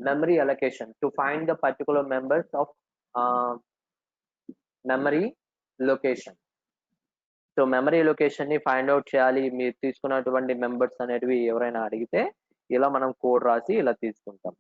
memory allocation to find the particular members of memory location. So memory location ని ఫైండ్ అవుట్ చేయాలి. మీరు తీసుకున్నటువంటి మెంబర్స్ అనేటివి ఎవరైనా అడిగితే ఇలా మనం కోడ్ రాసి ఇలా తీసుకుంటాం.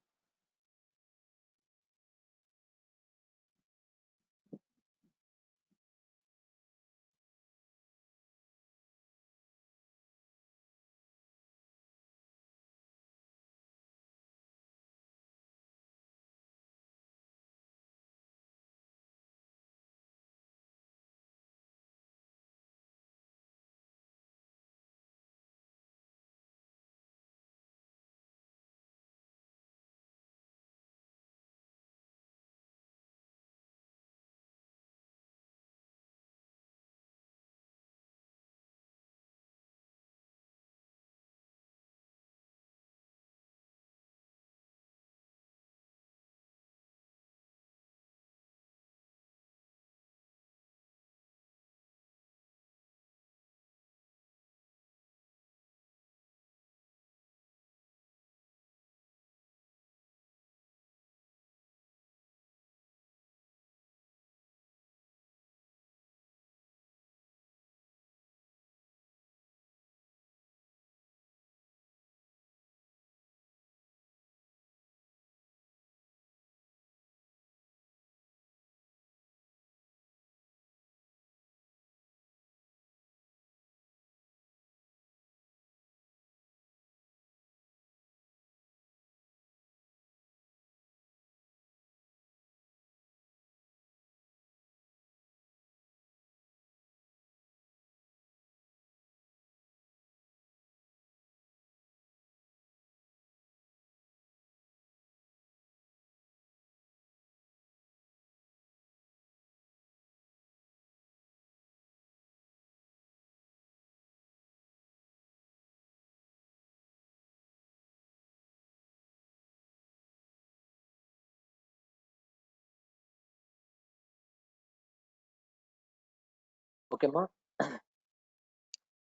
ఓకేమా?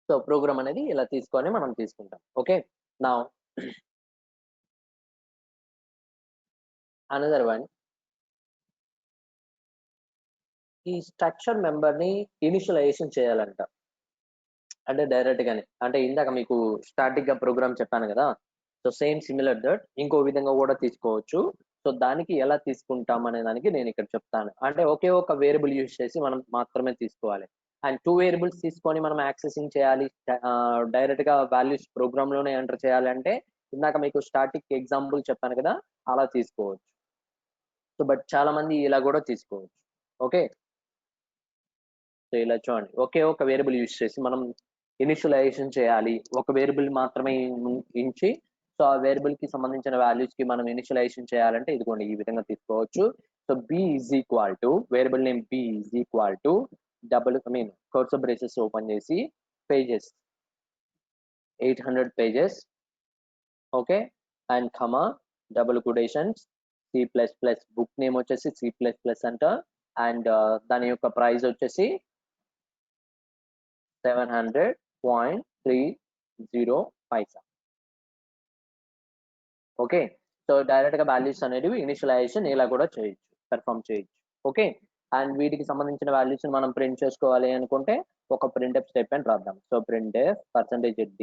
సో ప్రోగ్రామ్ అనేది ఇలా తీసుకొని మనం తీసుకుంటాం. ఓకే, నౌ అనదర్ వన్, ఈ స్ట్రక్చర్ మెంబర్ ని ఇనిషియలైజేషన్ చేయాలంట. అంటే డైరెక్ట్ గానే, అంటే ఇందాక మీకు స్టాటిక్ గా ప్రోగ్రామ్ చెప్పాను కదా, సో సేమ్ సిమిలర్ దట్ ఇంకో విధంగా కూడా తీసుకోవచ్చు. సో దానికి ఎలా తీసుకుంటాం అనే దానికి నేను ఇక్కడ చెప్తాను. అంటే ఒకే ఒక వేరియబుల్ యూజ్ చేసి మనం మాత్రమే తీసుకోవాలి. అండ్ 2 వేరియబుల్స్ తీసుకొని మనం యాక్సెసింగ్ చేయాలి, డైరెక్ట్ గా వాల్యూస్ ప్రోగ్రామ్ లోనే ఎంటర్ చేయాలి అంటే ఇందాక మీకు స్టాటిక్ ఎగ్జాంపుల్ చెప్పాను కదా, అలా తీసుకోవచ్చు. సో బట్ చాలా మంది ఇలా కూడా తీసుకోవచ్చు. ఓకే, సో ఇలా చూడండి, ఒకే ఒక వేరియబుల్ యూజ్ చేసి మనం ఇనిషియలైజేషన్ చేయాలి. ఒక వేరియబుల్ మాత్రమే ఉంచి సో ఆ వేరియబుల్ కి సంబంధించిన వాల్యూస్ కి మనం ఇనిషియలైజేషన్ చేయాలంటే ఇదిగోండి ఈ విధంగా తీసుకోవచ్చు. So b is equal to variable name b is equal to cursor braces open చేసి pages 800 pages, okay, and comma double quotations C++ book name వచ్చేసి C++ అంట, అండ్ దాని యొక్క ప్రైస్ వచ్చేసి 700.30 పైసా. ఓకే, సో డైరెక్ట్ గా వాల్యూస్ అనేవి ఇనిషియలైజేషన్ ఇలా కూడా చేయొచ్చు, పెర్ఫామ్ చేయొచ్చు. ఓకే, అండ్ వీటికి సంబంధించిన వాల్యూస్ మనం ప్రింట్ చేసుకోవాలి అనుకుంటే ఒక ప్రింట్ఎఫ్ స్టేట్మెంట్ రాద్దాం. So printf %d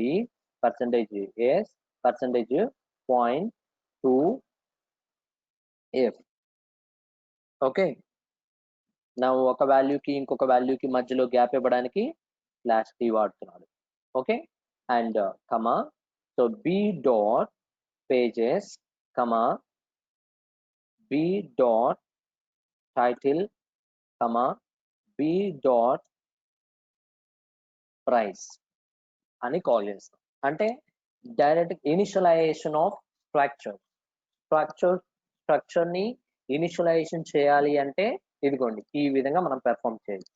%s %.2f. Okay, నా ఒక వాల్యూకి ఇంకొక వాల్యూకి మధ్యలో గ్యాప్ ఇవ్వడానికి /t వాడుతున్నాడు. Okay, and comma so b డాట్ pages comma b dot title comma b dot price అని కాల్ చేస్తాం. అంటే డైరెక్ట్ ఇనిషియలైజేషన్ ఆఫ్ స్ట్రక్చర్ ని ఇనిషియలైజేషన్ చేయాలి అంటే ఇదిగోండి ఈ విధంగా మనం పెర్ఫామ్ చేయొచ్చు.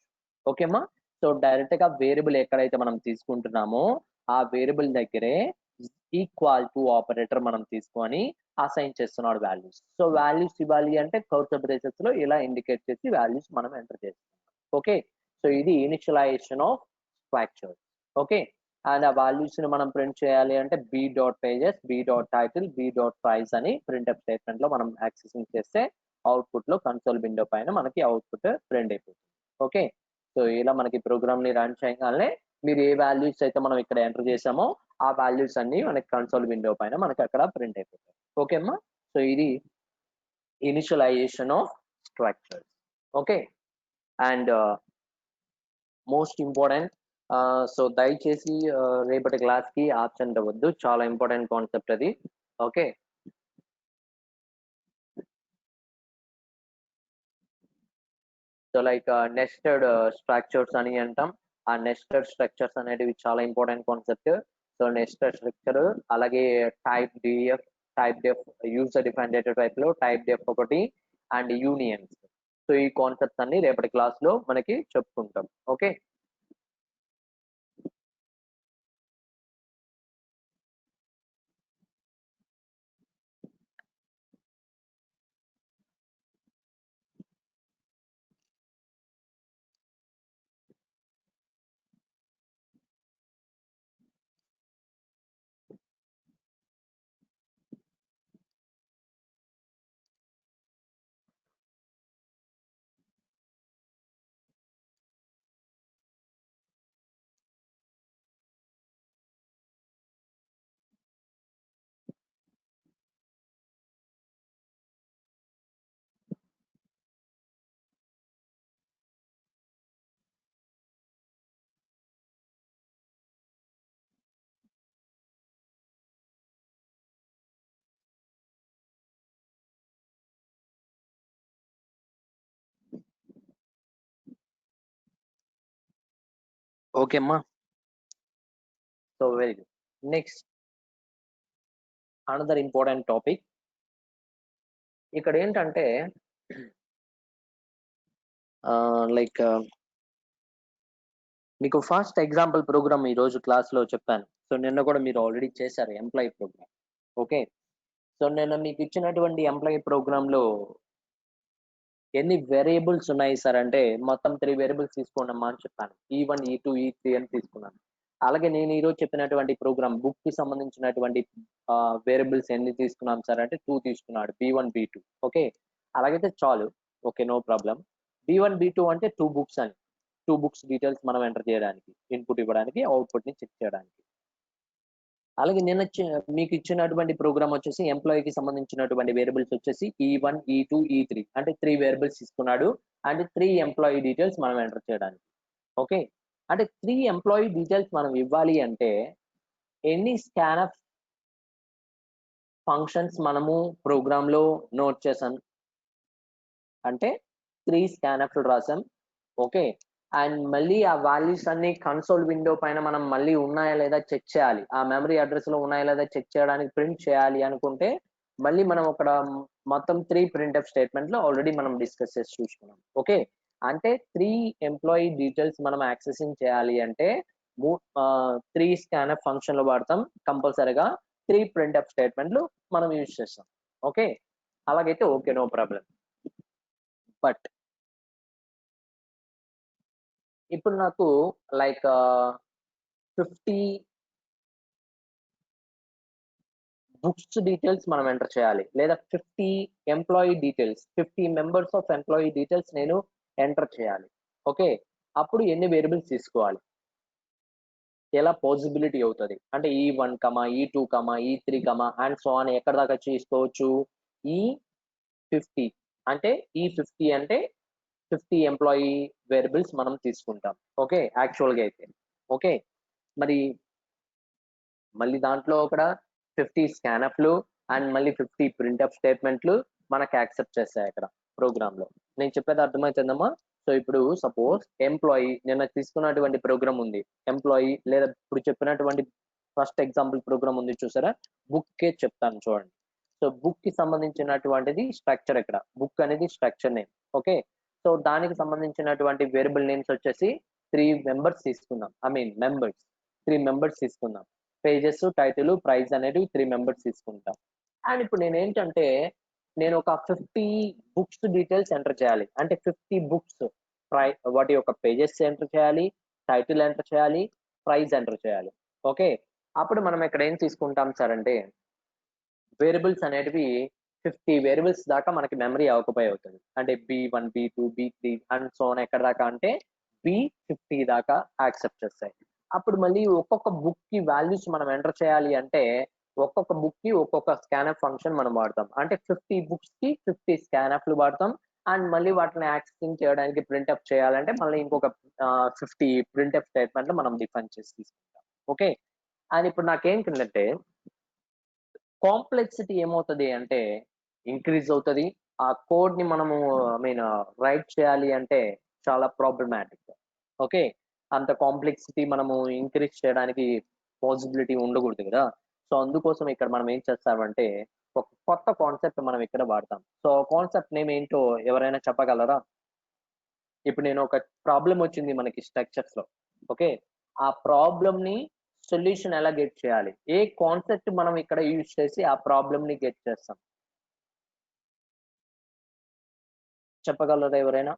ఓకేమా? సో డైరెక్ట్ గా వేరియబుల్ ఎక్కడైతే మనం తీసుకుంటున్నామో ఆ వేరియబుల్ దగ్గరే ఈక్వల్ టు ఆపరేటర్ మనం తీసుకొని అసైన్ చేస్తున్నాడు వాల్యూస్. సో వాల్యూస్ ఇవ్వాలి అంటే కర్సర్ బ్రేసెస్ లో ఇలా ఇండికేట్ చేసి వాల్యూస్ మనం ఎంటర్ చేస్తాం. ఓకే, సో ఇది initialization of structure. Okay, and ఆ వాల్యూస్ ని మనం ప్రింట్ చేయాలి అంటే B dot pages, B dot title, B dot price అని ప్రింట్ఎఫ్ స్టేట్మెంట్ లో మనం యాక్సెసింగ్ చేస్తే అవుట్పుట్ లో కన్సోల్ విండో పైన మనకి అవుట్పుట్ ప్రింట్ అయిపోతుంది. ఓకే, సో ఇలా మనకి ప్రోగ్రామ్ ని రన్ చేయగానే మీరు ఏ వాల్యూస్ అయితే మనం ఇక్కడ ఎంటర్ చేసామో ఆ వాల్యూస్ అన్ని మనకి కన్సోల్ విండో పైన మనకి అక్కడ ప్రింట్ అయిపోతాయి. ఓకే అమ్మా, సో ఇది initialization of structures. Okay, and most important, so దయచేసి రేపటి క్లాస్ కి ఆబ్సెంట్ అవ్వద్దు, చాలా ఇంపార్టెంట్ కాన్సెప్ట్ అది. Okay, so like nested structures అని అంటాం. ఆ నెస్టెడ్ స్ట్రక్చర్స్ అనేటివి చాలా important concept. So nested structure, అలాగే typedef, typedef, user defined data type లో టైప్ డెఫ్ ఒకటి, అండ్ యూనియన్స్. సో ఈ కాన్సెప్ట్స్ అన్ని రేపటి క్లాస్ లో మనకి చెప్పుకుంటాం. ఓకే, ఓకే అమ్మా, so very good. Next another important topic. ఇక్కడ ఏంటంటే లైక్ మీకు ఫస్ట్ ఎగ్జాంపుల్ ప్రోగ్రామ్ ఈ రోజు క్లాస్ లో చెప్పాను. సో నిన్న కూడా మీరు ఆల్రెడీ చేశారు ఎంప్లాయీ ప్రోగ్రామ్. ఓకే, సో నేను మీకు ఇచ్చినటువంటి ఎంప్లాయీ ప్రోగ్రామ్ లో ఎన్ని వేరియబుల్స్ ఉన్నాయి సార్ అంటే మొత్తం 3 వేరియబుల్స్ తీసుకోండమ్మా అని చెప్పాను. E1, E2, E3 అని తీసుకున్నాను. అలాగే నేను ఈరోజు చెప్పినటువంటి ప్రోగ్రామ్ బుక్ కి సంబంధించినటువంటి వేరియబుల్స్ ఎన్ని తీసుకున్నాం సార్ అంటే 2 తీసుకున్నాడు, B1, B2. ఓకే, అలాగైతే చాలు. Okay, no problem. B1, B2 అంటే 2 బుక్స్ అని, 2 బుక్స్ డీటెయిల్స్ మనం ఎంటర్ చేయడానికి, ఇన్పుట్ ఇవ్వడానికి, అవుట్పుట్ ని చెక్ చేయడానికి. అలాగే నిన్న మీకు ఇచ్చినటువంటి ప్రోగ్రామ్ వచ్చేసి ఎంప్లాయీకి సంబంధించినటువంటి వేరియబుల్స్ వచ్చేసి E1, E2, E3 అంటే 3 వేరియబుల్స్ తీసుకున్నాడు, అండ్ 3 ఎంప్లాయీ డీటెయిల్స్ మనం ఎంటర్ చేయడానికి. ఓకే, అంటే 3 ఎంప్లాయీ డీటెయిల్స్ మనం ఇవ్వాలి అంటే ఎన్ని స్కాన్ఎఫ్ ఫంక్షన్స్ మనము ప్రోగ్రామ్ లో నోట్ చేసాం అంటే 3 స్కాన్ఎఫ్ రాసాం. ఓకే, అండ్ మళ్ళీ ఆ వాల్యూస్ అన్ని కన్సోల్ విండో పైన మనం మళ్ళీ ఉన్నాయా లేదా చెక్ చేయాలి. ఆ మెమరీ అడ్రస్ లో ఉన్నాయా లేదా చెక్ చేయడానికి ప్రింట్ చేయాలి అనుకుంటే మళ్ళీ మనం అక్కడ మొత్తం 3 ప్రింట్ఎఫ్ స్టేట్మెంట్ లో ఆల్రెడీ మనం డిస్కస్ చేసి చూసుకున్నాం. ఓకే, అంటే 3 ఎంప్లాయీ డీటెయిల్స్ మనం యాక్సెసింగ్ చేయాలి అంటే 3 స్కాన్ఎఫ్ ఫంక్షన్ లో వాడతాం కంపల్సరీగా, 3 ప్రింట్ఎఫ్ స్టేట్మెంట్లు మనం యూజ్ చేస్తాం. ఓకే, అలాగైతే ఓకే, నో ప్రాబ్లం. బట్ ఇప్పుడు నాకు లైక్ 50 బుక్స్ డీటెయిల్స్ మనం ఎంటర్ చేయాలి, లేదా 50 employee details, 50 members of employee details నేను ఎంటర్ చేయాలి. ఓకే, అప్పుడు ఎన్ని వేరియబుల్స్ తీసుకోవాలి, ఎలా పాసిబిలిటీ అవుతుంది అంటే E1, E2, E3, and so అని ఎక్కడ దాకా తీసుకోవచ్చు. E50 అంటే E50 అంటే 50 ఎంప్లాయీ వేరియబుల్స్ మనం తీసుకుంటాం. ఓకే, యాక్చువల్గా అయితే. ఓకే, మరి మళ్ళీ దాంట్లో ఒక 50 స్కాన్అప్లు అండ్ మళ్ళీ 50 ప్రింట్అప్ స్టేట్మెంట్లు మనకు యాక్సెప్ట్ చేస్తాయి అక్కడ ప్రోగ్రామ్ లో. నేను చెప్పేది అర్థమవుతుందమ్మా? సో ఇప్పుడు సపోజ్ ఎంప్లాయీ నిన్న తీసుకున్నటువంటి ప్రోగ్రామ్ ఉంది, ఎంప్లాయీ లేదా ఇప్పుడు చెప్పినటువంటి ఫస్ట్ ఎగ్జాంపుల్ ప్రోగ్రామ్ ఉంది చూసారా, బుక్ కే చెప్తాను చూడండి. సో బుక్ కి సంబంధించినటువంటిది స్ట్రక్చర్, ఇక్కడ బుక్ అనేది స్ట్రక్చర్ నేమ్. ఓకే, సో దానికి సంబంధించినటువంటి వేరియబుల్ నేమ్స్ వచ్చేసి 3 మెంబర్స్ తీసుకుందాం, మెంబర్స్ 3 మెంబర్స్ తీసుకుందాం. పేజెస్, టైటిల్, ప్రైస్ అనేది 3 మెంబర్స్ తీసుకుంటాం. అండ్ ఇప్పుడు నేను ఏంటంటే నేను ఒక 50 బుక్స్ డీటెయిల్స్ ఎంటర్ చేయాలి అంటే 50 బుక్స్ వాటి యొక్క పేజెస్ ఎంటర్ చేయాలి, టైటిల్ ఎంటర్ చేయాలి, ప్రైస్ ఎంటర్ చేయాలి. ఓకే. అప్పుడు మనం ఇక్కడ ఏం తీసుకుంటాం సార్ అంటే వేరియబుల్స్ అనేటివి 50 వేరియబుల్స్ దాకా మనకి మెమరీ ఆక్యుపై అవుతది. అంటే B1, B2, B3 and so on ఎక్కడి దాకా అంటే B50 దాకా యాక్సెప్ట్ చేస్తాయి. అప్పుడు మళ్ళీ ఒక్కొక్క బుక్‌కి వాల్యూస్ మనం ఎంటర్ చేయాలి అంటే ఒక్కొక్క బుక్‌కి ఒక్కొక్క స్కాన్‌ఎఫ్ ఫంక్షన్ మనం వాడతాం. అంటే 50 బుక్స్‌కి 50 స్కాన్‌ఎఫ్‌లు వాడతాం. అండ్ మళ్ళీ వాటిని యాక్సెసింగ్ చేయడానికి ప్రింట్ఎఫ్ చేయాలంటే మళ్ళీ ఇంకొక 50 ప్రింట్ఎఫ్ స్టేట్మెంట్‌లు మనం డిఫైన్ చేసి తీసుకుంటాం. ఓకే. అండ్ ఇప్పుడు నాకేంటంటే కాంప్లెక్సిటీ ఏమవుతది అంటే ఇంక్రీజ్ అవుతది. ఆ కోడ్‌ని మనము రైట్ చేయాలి అంటే చాలా ప్రాబ్లమాటిక్. ఓకే. అంత కాంప్లెక్సిటీ మనము ఇంక్రీజ్ చేయడానికి పాసిబిలిటీ ఉండకూడదు గదా! సో, అందుకోసం ఇక్కడ మనం ఏం చేస్తామంటే ఒక కొత్త కాన్సెప్ట్ మనం ఇక్కడ వాడతాం. సో, కాన్సెప్ట్ నేమ్ ఏంటో ఎవరైనా చెప్పగలరా? ఇప్పుడు నేను ఒక ప్రాబ్లమ్ వచ్చింది మనకి స్ట్రక్చర్స్‌లో. ఓకే. ఆ ప్రాబ్లమ్‌ని సొల్యూషన్ ఎలా గెట్ చేయాలి? ఏ కాన్సెప్ట్ మనం ఇక్కడ యూజ్ చేసి ఆ ప్రాబ్లమ్‌ని గెట్ చేస్తాం? చెప్పగలరా ఎవరైనా?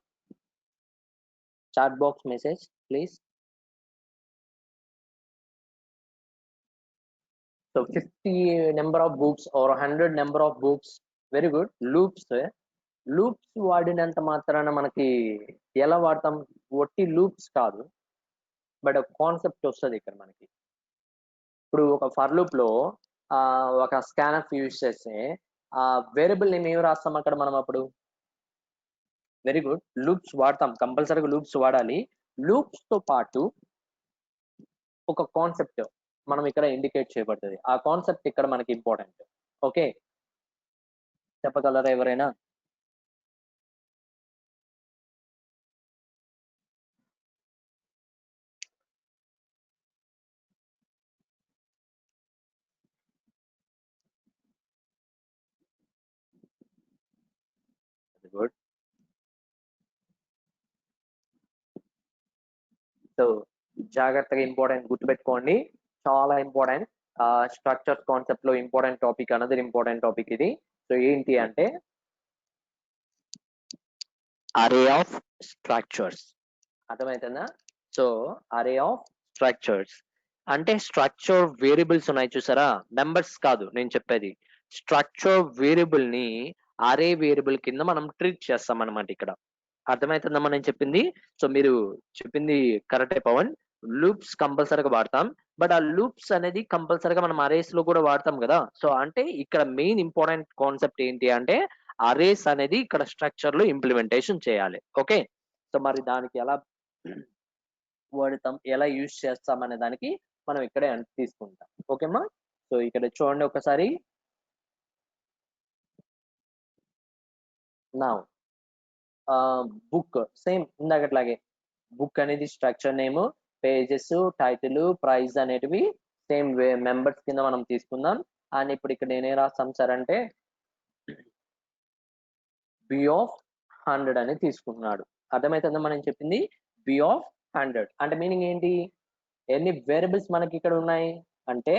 Chat box message please. So 50 number of books or 100 number of books very good. Loops వాడినంత మాత్రాన మనకి ఎలా వాడతాం? ఒట్టి లూప్స్ కాదు. బట్ ఒక కాన్సెప్ట్ వస్తది ఇక్కడ మనకి. ఇప్పుడు ఒక ఫర్ లూప్‌లో ఒక స్కాన్‌ఎఫ్ యూజ్ చేస్తే వేరియబుల్ నేమ్ ఏమి రాస్తాం అక్కడ మనం అప్పుడు? Very good. లూప్స్ వాడతాం. కంపల్సరీగా లూప్స్ వాడాలి. లూప్స్‌తో పాటు ఒక కాన్సెప్ట్ మనం ఇక్కడ ఇండికేట్ చేయబడ్డది. ఆ కాన్సెప్ట్ ఇక్కడ మనకి ఇంపార్టెంట్. ఓకే. చెప్పగలరా ఎవరైనా? Very good. సో, జాగ్రత్తగా ఇంపార్టెంట్ గుర్తుపెట్టుకోండి. చాలా ఇంపార్టెంట్. స్ట్రక్చర్స్ కాన్సెప్ట్‌లో important topic another important topic ఇది. సో, ఏంటి అంటే అరే ఆఫ్ స్ట్రక్చర్స్. అర్థమైతుందా? So, array of structures. అంటే స్ట్రక్చర్ వేరియబుల్స్ ఉన్నాయి చూసారా? నంబర్స్ కాదు నేను చెప్పేది. స్ట్రక్చర్ వేరియబుల్‌ని అరే వేరియబుల్ కింద మనం ట్రీట్ చేస్తామన్నమాట ఇక్కడ. అర్థమైతుందమ్మా నేను చెప్పింది? సో, మీరు చెప్పింది కరెక్టే పవన్. లూప్స్ కంపల్సరీగా వాడతాం. బట్ ఆ లూప్స్ అనేది కంపల్సరీగా మనం అరేస్‌లో కూడా వాడతాం గదా! సో, అంటే ఇక్కడ మెయిన్ ఇంపార్టెంట్ కాన్సెప్ట్ ఏంటి అంటే అరేస్ అనేది ఇక్కడ స్ట్రక్చర్‌లో ఇంప్లిమెంటేషన్ చేయాలి. ఓకే. సో, మరి దానికి ఎలా వాడతాం, ఎలా యూజ్ చేస్తాం అనే దానికి మనం ఇక్కడే తీసుకుంటాం. ఓకేమ్మా? సో, ఇక్కడ చూడండి ఒకసారి. నౌ బుక్ సేమ్ ఇందాకట్లాగే. బుక్ అనేది structure name, pages, title, price అనేటివి సేమ్ మెంబర్స్ కింద మనం తీసుకుందాం. అండ్ ఇప్పుడు ఇక్కడ నేనేం రాస్తాం సార్ అంటే బి ఆఫ్ 100 అని తీసుకుంటున్నాడు. అర్థమైతుందా మనం చెప్పింది? బి ఆఫ్ 100 అంటే మీనింగ్ ఏంటి? ఎన్ని వేరియబుల్స్ మనకి ఇక్కడ ఉన్నాయి? అంటే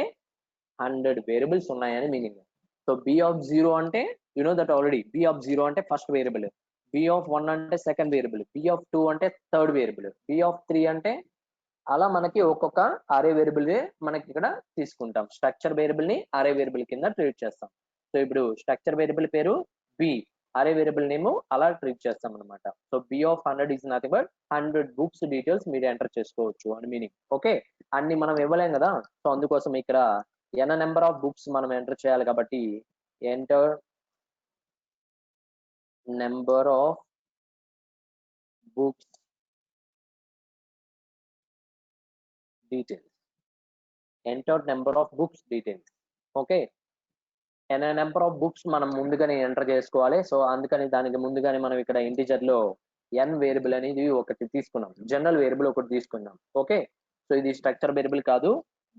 100 వేరియబుల్స్ ఉన్నాయని మీనింగ్. సో, బి ఆఫ్ 0 అంటే you know that already. B of 0 అంటే ఫస్ట్ వేరియబుల్. బి ఆఫ్ 1 అంటే సెకండ్ వేరియబుల్. బి ఆఫ్ 2 అంటే థర్డ్ వేరియబుల్. బి ఆఫ్ 3 అంటే అలా మనకి ఒక్కొక్క అరే వేరియబుల్ మనకి ఇక్కడ తీసుకుంటాం. స్ట్రక్చర్ వేరియబుల్ ని అరే వేరియబుల్ కింద ట్రీట్ చేస్తాం. సో, ఇప్పుడు స్ట్రక్చర్ వేరియబుల్ పేరు బి. అరే వేరియబుల్ నేమ్ అలా ట్రీట్ చేస్తాం అన్నమాట. So, B of 100 is nothing but 100 books details మీరు ఎంటర్ చేసుకోవచ్చు అని మీనింగ్. ఓకే. అన్ని మనం ఇవ్వలేం కదా! సో, అందుకోసం ఇక్కడ n నెంబర్ ఆఫ్ బుక్స్ మనం ఎంటర్ చేయాలి కాబట్టి enter number of books details. Enter number of books details. Okay. Number of books మనం ముందుగానే ఎంటర్ చేసుకోవాలి. సో, అందుకని దానికి ముందుగానే మనం ఇక్కడ ఇంటిజర్‌లో వేరియబుల్ అనేది ఒకటి తీసుకున్నాం. జనరల్ వేరియబుల్ ఒకటి తీసుకున్నాం. ఓకే. సో, ఇది స్ట్రక్చర్ వేరియబుల్ కాదు.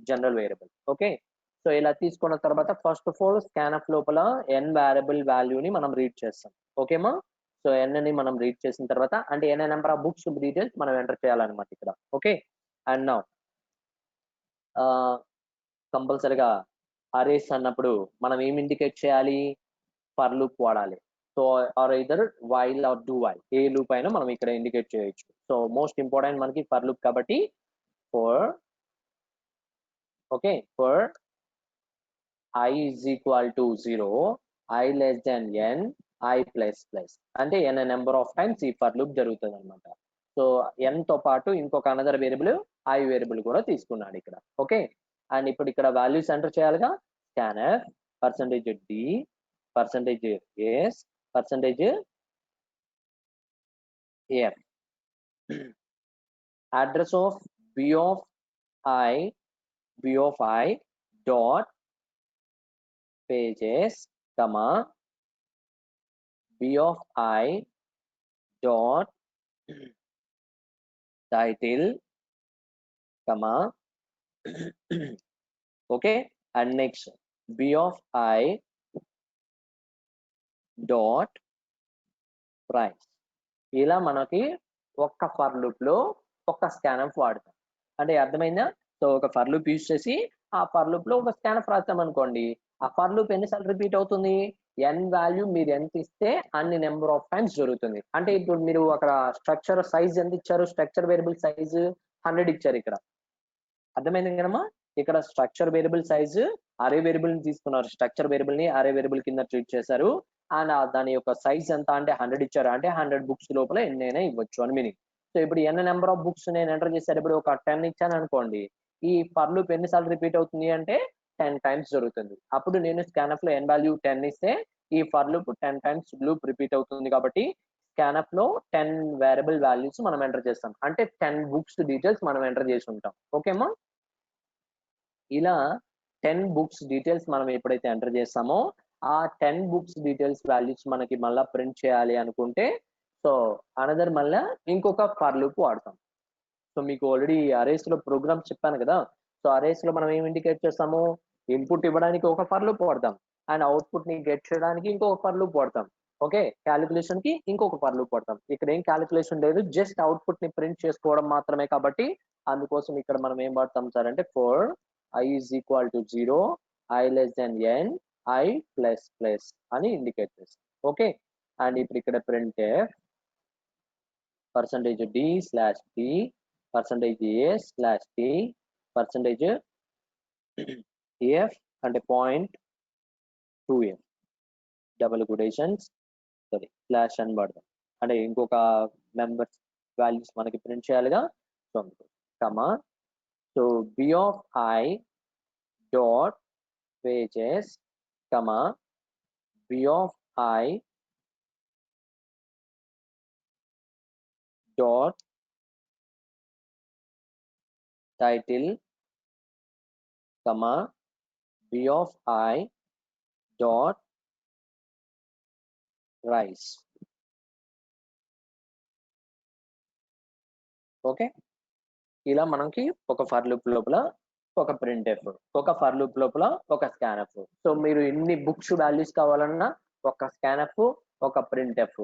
General variable. ఓకే. సో, ఇలా తీసుకున్న తర్వాత ఫస్ట్ ఆఫ్ ఆల్ స్కాన్‌ఎఫ్ లోపల వేరియబుల్ వాల్యూని మనం రీడ్ చేస్తాం. ఓకేమా? సో, ని మనం రీడ్ చేసిన తర్వాత అంటే నెంబర్ ఆఫ్ బుక్స్ డీటెయిల్స్ మనం ఎంటర్ చేయాలన్నమాట ఇక్కడ. ఓకే. అండ్ నౌ ఆహ్, కంపల్సరీగా అరేస్ అన్నప్పుడు మనం ఏమి ఇండికేట్ చేయాలి? ఫర్ లూప్ వాడాలి. So, or either while or do while. ఏ లూప్ అయినా మనం ఇక్కడ ఇండికేట్ చేయొచ్చు. సో, మోస్ట్ ఇంపార్టెంట్ మనకి ఫర్ లూప్ కాబట్టి for okay, for I is equal to 0, I less than n, I plus plus అంటే n నెంబర్ ఆఫ్ టైమ్స్ ఈ ఫర్ లూప్ జరుగుతుంది అనమాట. సో n తో పాటు ఇంకొక అనదర్ వేరియబుల్ I వేరియబుల్ కూడా తీసుకున్నాడు ఇక్కడ. ఓకే, అండ్ ఇప్పుడు ఇక్కడ వాల్యూస్ ఎంటర్ చేయాలిగా. scanf %d %s %f address of b of I dot pages comma b of I dot title comma okay, and next b of I dot price. ఇలా మనకి ఒక్క ఫర్ లూప్ లో ఒక్క స్కాన్ఫ్ వాడతాం. అంటే అర్థమైందా? సో ఒక ఫర్ లూప్ యూజ్ చేసి ఆ ఫర్ లూప్ లో ఒక స్కాన్ఫ్ రాస్తాం అనుకోండి, ఆ ఫర్ లూప్ ఎన్నిసార్లు రిపీట్ అవుతుంది? n వాల్యూ మీరు ఎంత ఇస్తే అన్ని నెంబర్ ఆఫ్ టైమ్స్ జరుగుతుంది. అంటే ఇప్పుడు మీరు అక్కడ స్ట్రక్చర్ సైజ్ ఎంత ఇచ్చారు? స్ట్రక్చర్ వేరియబుల్ సైజ్ 100 ఇచ్చారు ఇక్కడ. అర్థమైంది కదమ్మా? ఇక్కడ స్ట్రక్చర్ వేరియబుల్ సైజ్ అరే వేరియబుల్ ని తీసుకున్నారు, స్ట్రక్చర్ వేరియబుల్ ని అరే వేరియబుల్ కింద ట్రీట్ చేశారు. అండ్ దాని యొక్క సైజ్ ఎంత అంటే 100 ఇచ్చారు, అంటే 100 బుక్స్ లోపల ఎన్నైనా ఇవ్వచ్చు అని మీనింగ్. సో ఇప్పుడు ఎన్ని నెంబర్ ఆఫ్ బుక్స్ నేను ఎంటర్ చేశాను, ఇప్పుడు ఒక 10 ఇచ్చాను అనుకోండి, ఈ ఫర్ లూప్ ఎన్నిసార్లు రిపీట్ అవుతుంది అంటే 10 టైమ్స్ జరుగుతుంది. అప్పుడు నేను స్కాన్ఫ్ లో n వాల్యూ 10 ఇస్తే ఈ for loop 10 times loop repeat అవుతుంది. కాబట్టి స్కాన్ఫ్ లో 10 వేరియబుల్ వాల్యూస్ మనం ఎంటర్ చేస్తాం, అంటే 10 బుక్స్ డీటెయిల్స్ మనం ఎంటర్ చేసి ఉంటాం. ఓకేమా? ఇలా 10 బుక్స్ డీటెయిల్స్ మనం ఎప్పుడైతే ఎంటర్ చేస్తామో ఆ 10 బుక్స్ డీటెయిల్స్ వాల్యూస్ మనకి మళ్ళీ ప్రింట్ చేయాలి అనుకుంటే సో అనదర్ మళ్ళీ ఇంకొక ఫర్ లూప్ వాడతాం. సో మీకు ఆల్రెడీ అరేస్ లో ప్రోగ్రామ్స్ చెప్పాను కదా. సో అరేస్ లో మనం ఏం ఇండికేట్ చేస్తాము? ఇన్పుట్ ఇవ్వడానికి ఒక ఫర్ లూప్ వాడతాం, అండ్ అవుట్పుట్ ని గెట్ చేయడానికి ఇంకొక ఫర్ లూప్ వాడతాం. ఓకే, క్యాలిక్యులేషన్ కి ఇంకొక ఫర్ లూప్ వాడతాం. ఇక్కడ ఏం క్యాలిక్యులేషన్ లేదు, జస్ట్ అవుట్పుట్ ని ప్రింట్ చేసుకోవడం మాత్రమే. కాబట్టి అందుకోసం ఇక్కడ మనం ఏం వాడతాం సార్ అంటే for I is equal to 0, I less than n, I plus plus అని ఇండికేట్ చేస్తాం. ఓకే, అండ్ ఇప్పుడు ఇక్కడ ప్రింట్ %d/t %a/t %f అంటే 0.2f double quotations sorry slash అని పడతాం, అంటే ఇంకొక మెంబర్స్ వాల్యూస్ మనకి ప్రింట్ చేయాలిగా. So comma so b of I dot pages comma b of I dot title comma b of I dot price. Okay, ఇలా మనకి ఒక ఫర్ లూప్ లోపల ఒక ప్రింట్ఎఫ్, ఒక ఫర్ లూప్ లోపల ఒక స్కాన్ఎఫ్. సో మీరు ఎన్ని బుక్స్ వాల్యూస్ కావాలన్నా ఒక స్కాన్ఎఫ్ ఒక ప్రింట్ఎఫ్.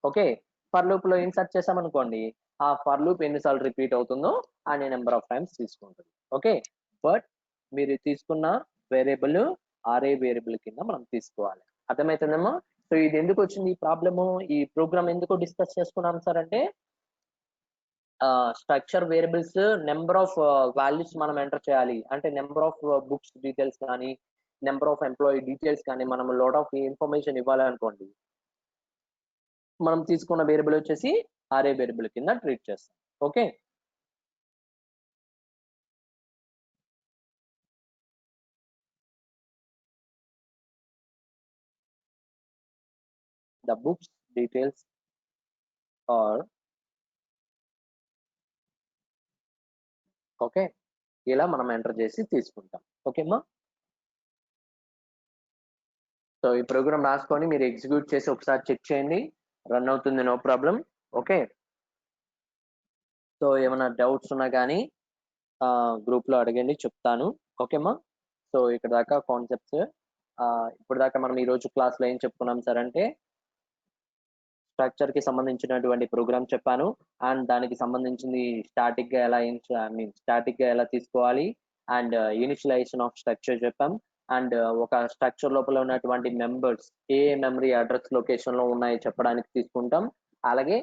ఓకే, ఫర్ లూప్ లో ఇన్సర్ట్ చేసామనుకోండి, ఆ ఫర్ లూప్ ఎన్నిసార్లు రిపీట్ అవుతుందో అన్ని నెంబర్ ఆఫ్ టైమ్స్ తీసుకుంటుంది. ఓకే, బట్ మీరు తీసుకున్న వేరియబుల్ అరే వేరియబుల్ కింద మనం తీసుకోవాలి. అర్థమవుతుందేమో? సో ఇది ఎందుకు వచ్చింది ఈ ప్రాబ్లము, ఈ ప్రోగ్రామ్ ఎందుకు డిస్కస్ చేసుకున్నాం సార్ అంటే structure variables number of values మనం ఎంటర్ చేయాలి అంటే నెంబర్ ఆఫ్ బుక్స్ డీటెయిల్స్ కానీ నెంబర్ ఆఫ్ ఎంప్లాయీ డీటెయిల్స్ కానీ మనం లోడ్ ఆఫ్ ఇన్ఫర్మేషన్ ఇవ్వాలి అనుకోండి, మనం తీసుకున్న వేరియబుల్ వచ్చేసి అరే వేరియబుల్ కింద ట్రీట్ చేస్తాం. Okay, the books details are okay, ఇలా మనం ఎంటర్ చేసి తీసుకుంటాం. ఓకేమ్మా? సో ఈ ప్రోగ్రామ్ రాసుకొని మీరు ఎగ్జిక్యూట్ చేసి ఒకసారి చెక్ చేయండి, రన్ అవుతుంది, నో ప్రాబ్లం. ఓకే, సో ఏమైనా డౌట్స్ ఉన్నా కానీ గ్రూప్ లో అడగండి, చెప్తాను. ఓకేమ్మా? సో ఇక్కడ దాకా కాన్సెప్ట్స్. ఇప్పుడు దాకా మనం ఈ రోజు క్లాస్ లో ఏం చెప్పుకున్నాం సార్ అంటే స్ట్రక్చర్ కి సంబంధించినటువంటి ప్రోగ్రామ్ చెప్పాను, అండ్ దానికి సంబంధించింది స్టాటిక్ గా ఎలా స్టాటిక్ గా ఎలా తీసుకోవాలి, అండ్ ఇనిషియలైజేషన్ ఆఫ్ స్ట్రక్చర్ చెప్పాం, అండ్ ఒక స్ట్రక్చర్ లోపల ఉన్నటువంటి మెంబర్స్ ఏ మెమరీ అడ్రస్ లొకేషన్ లో ఉన్నాయో చెప్పడానికి తీసుకుంటాం. అలాగే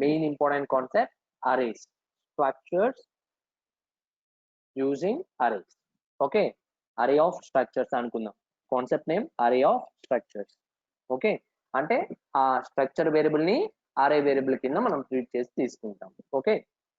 main important concept arrays, structures using arrays. Okay, array of structures అనుకుందాం. Concept name array of structures. Okay, అంటే ఆ స్ట్రక్చర్ వేరియబుల్ ని అరే వేరియబుల్ కింద మనం ట్రీట్ చేసి తీసుకుంటాం. ఓకే,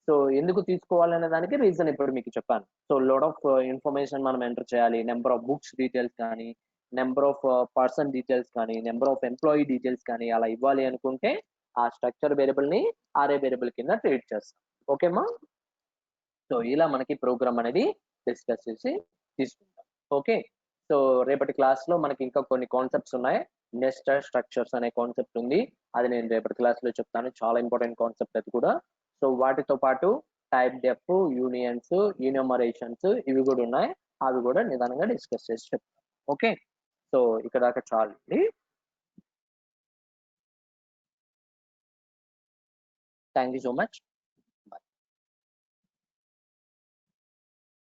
సో ఎందుకు తీసుకోవాలనే దానికి రీజన్ ఇప్పుడు మీకు చెప్పాను. సో లోడ్ ఆఫ్ ఇన్ఫర్మేషన్ మనం ఎంటర్ చేయాలి, నెంబర్ ఆఫ్ బుక్స్ డీటెయిల్స్ కానీ, నెంబర్ ఆఫ్ పర్సన్ డీటెయిల్స్ కానీ, నెంబర్ ఆఫ్ ఎంప్లాయీ డీటెయిల్స్ కానీ అలా ఇవ్వాలి అనుకుంటే ఆ స్ట్రక్చర్ వేరియబుల్ ని అరే వేరియబుల్ కింద ట్రీట్ చేస్తాం. ఓకేమా? సో ఇలా మనకి ప్రోగ్రామ్ అనేది డిస్కస్ చేసి తీసుకుంటాం. ఓకే, సో రేపటి క్లాస్ లో మనకి ఇంకా కొన్ని కాన్సెప్ట్స్ ఉన్నాయి. నెస్టెడ్ స్ట్రక్చర్స్ అనే కాన్సెప్ట్ ఉంది, అది నేను రేపటి క్లాస్ లో చెప్తాను. చాలా ఇంపార్టెంట్ కాన్సెప్ట్ అది కూడా. సో వాటితో పాటు టైప్ డెఫ్, యూనియన్స్, యూనిమరేషన్స్ ఇవి కూడా ఉన్నాయి, అవి కూడా నిదానంగా డిస్కస్ చేసి చెప్తాను. ఓకే, సో ఇక్కడ దాకా చాలు. Thank you so much.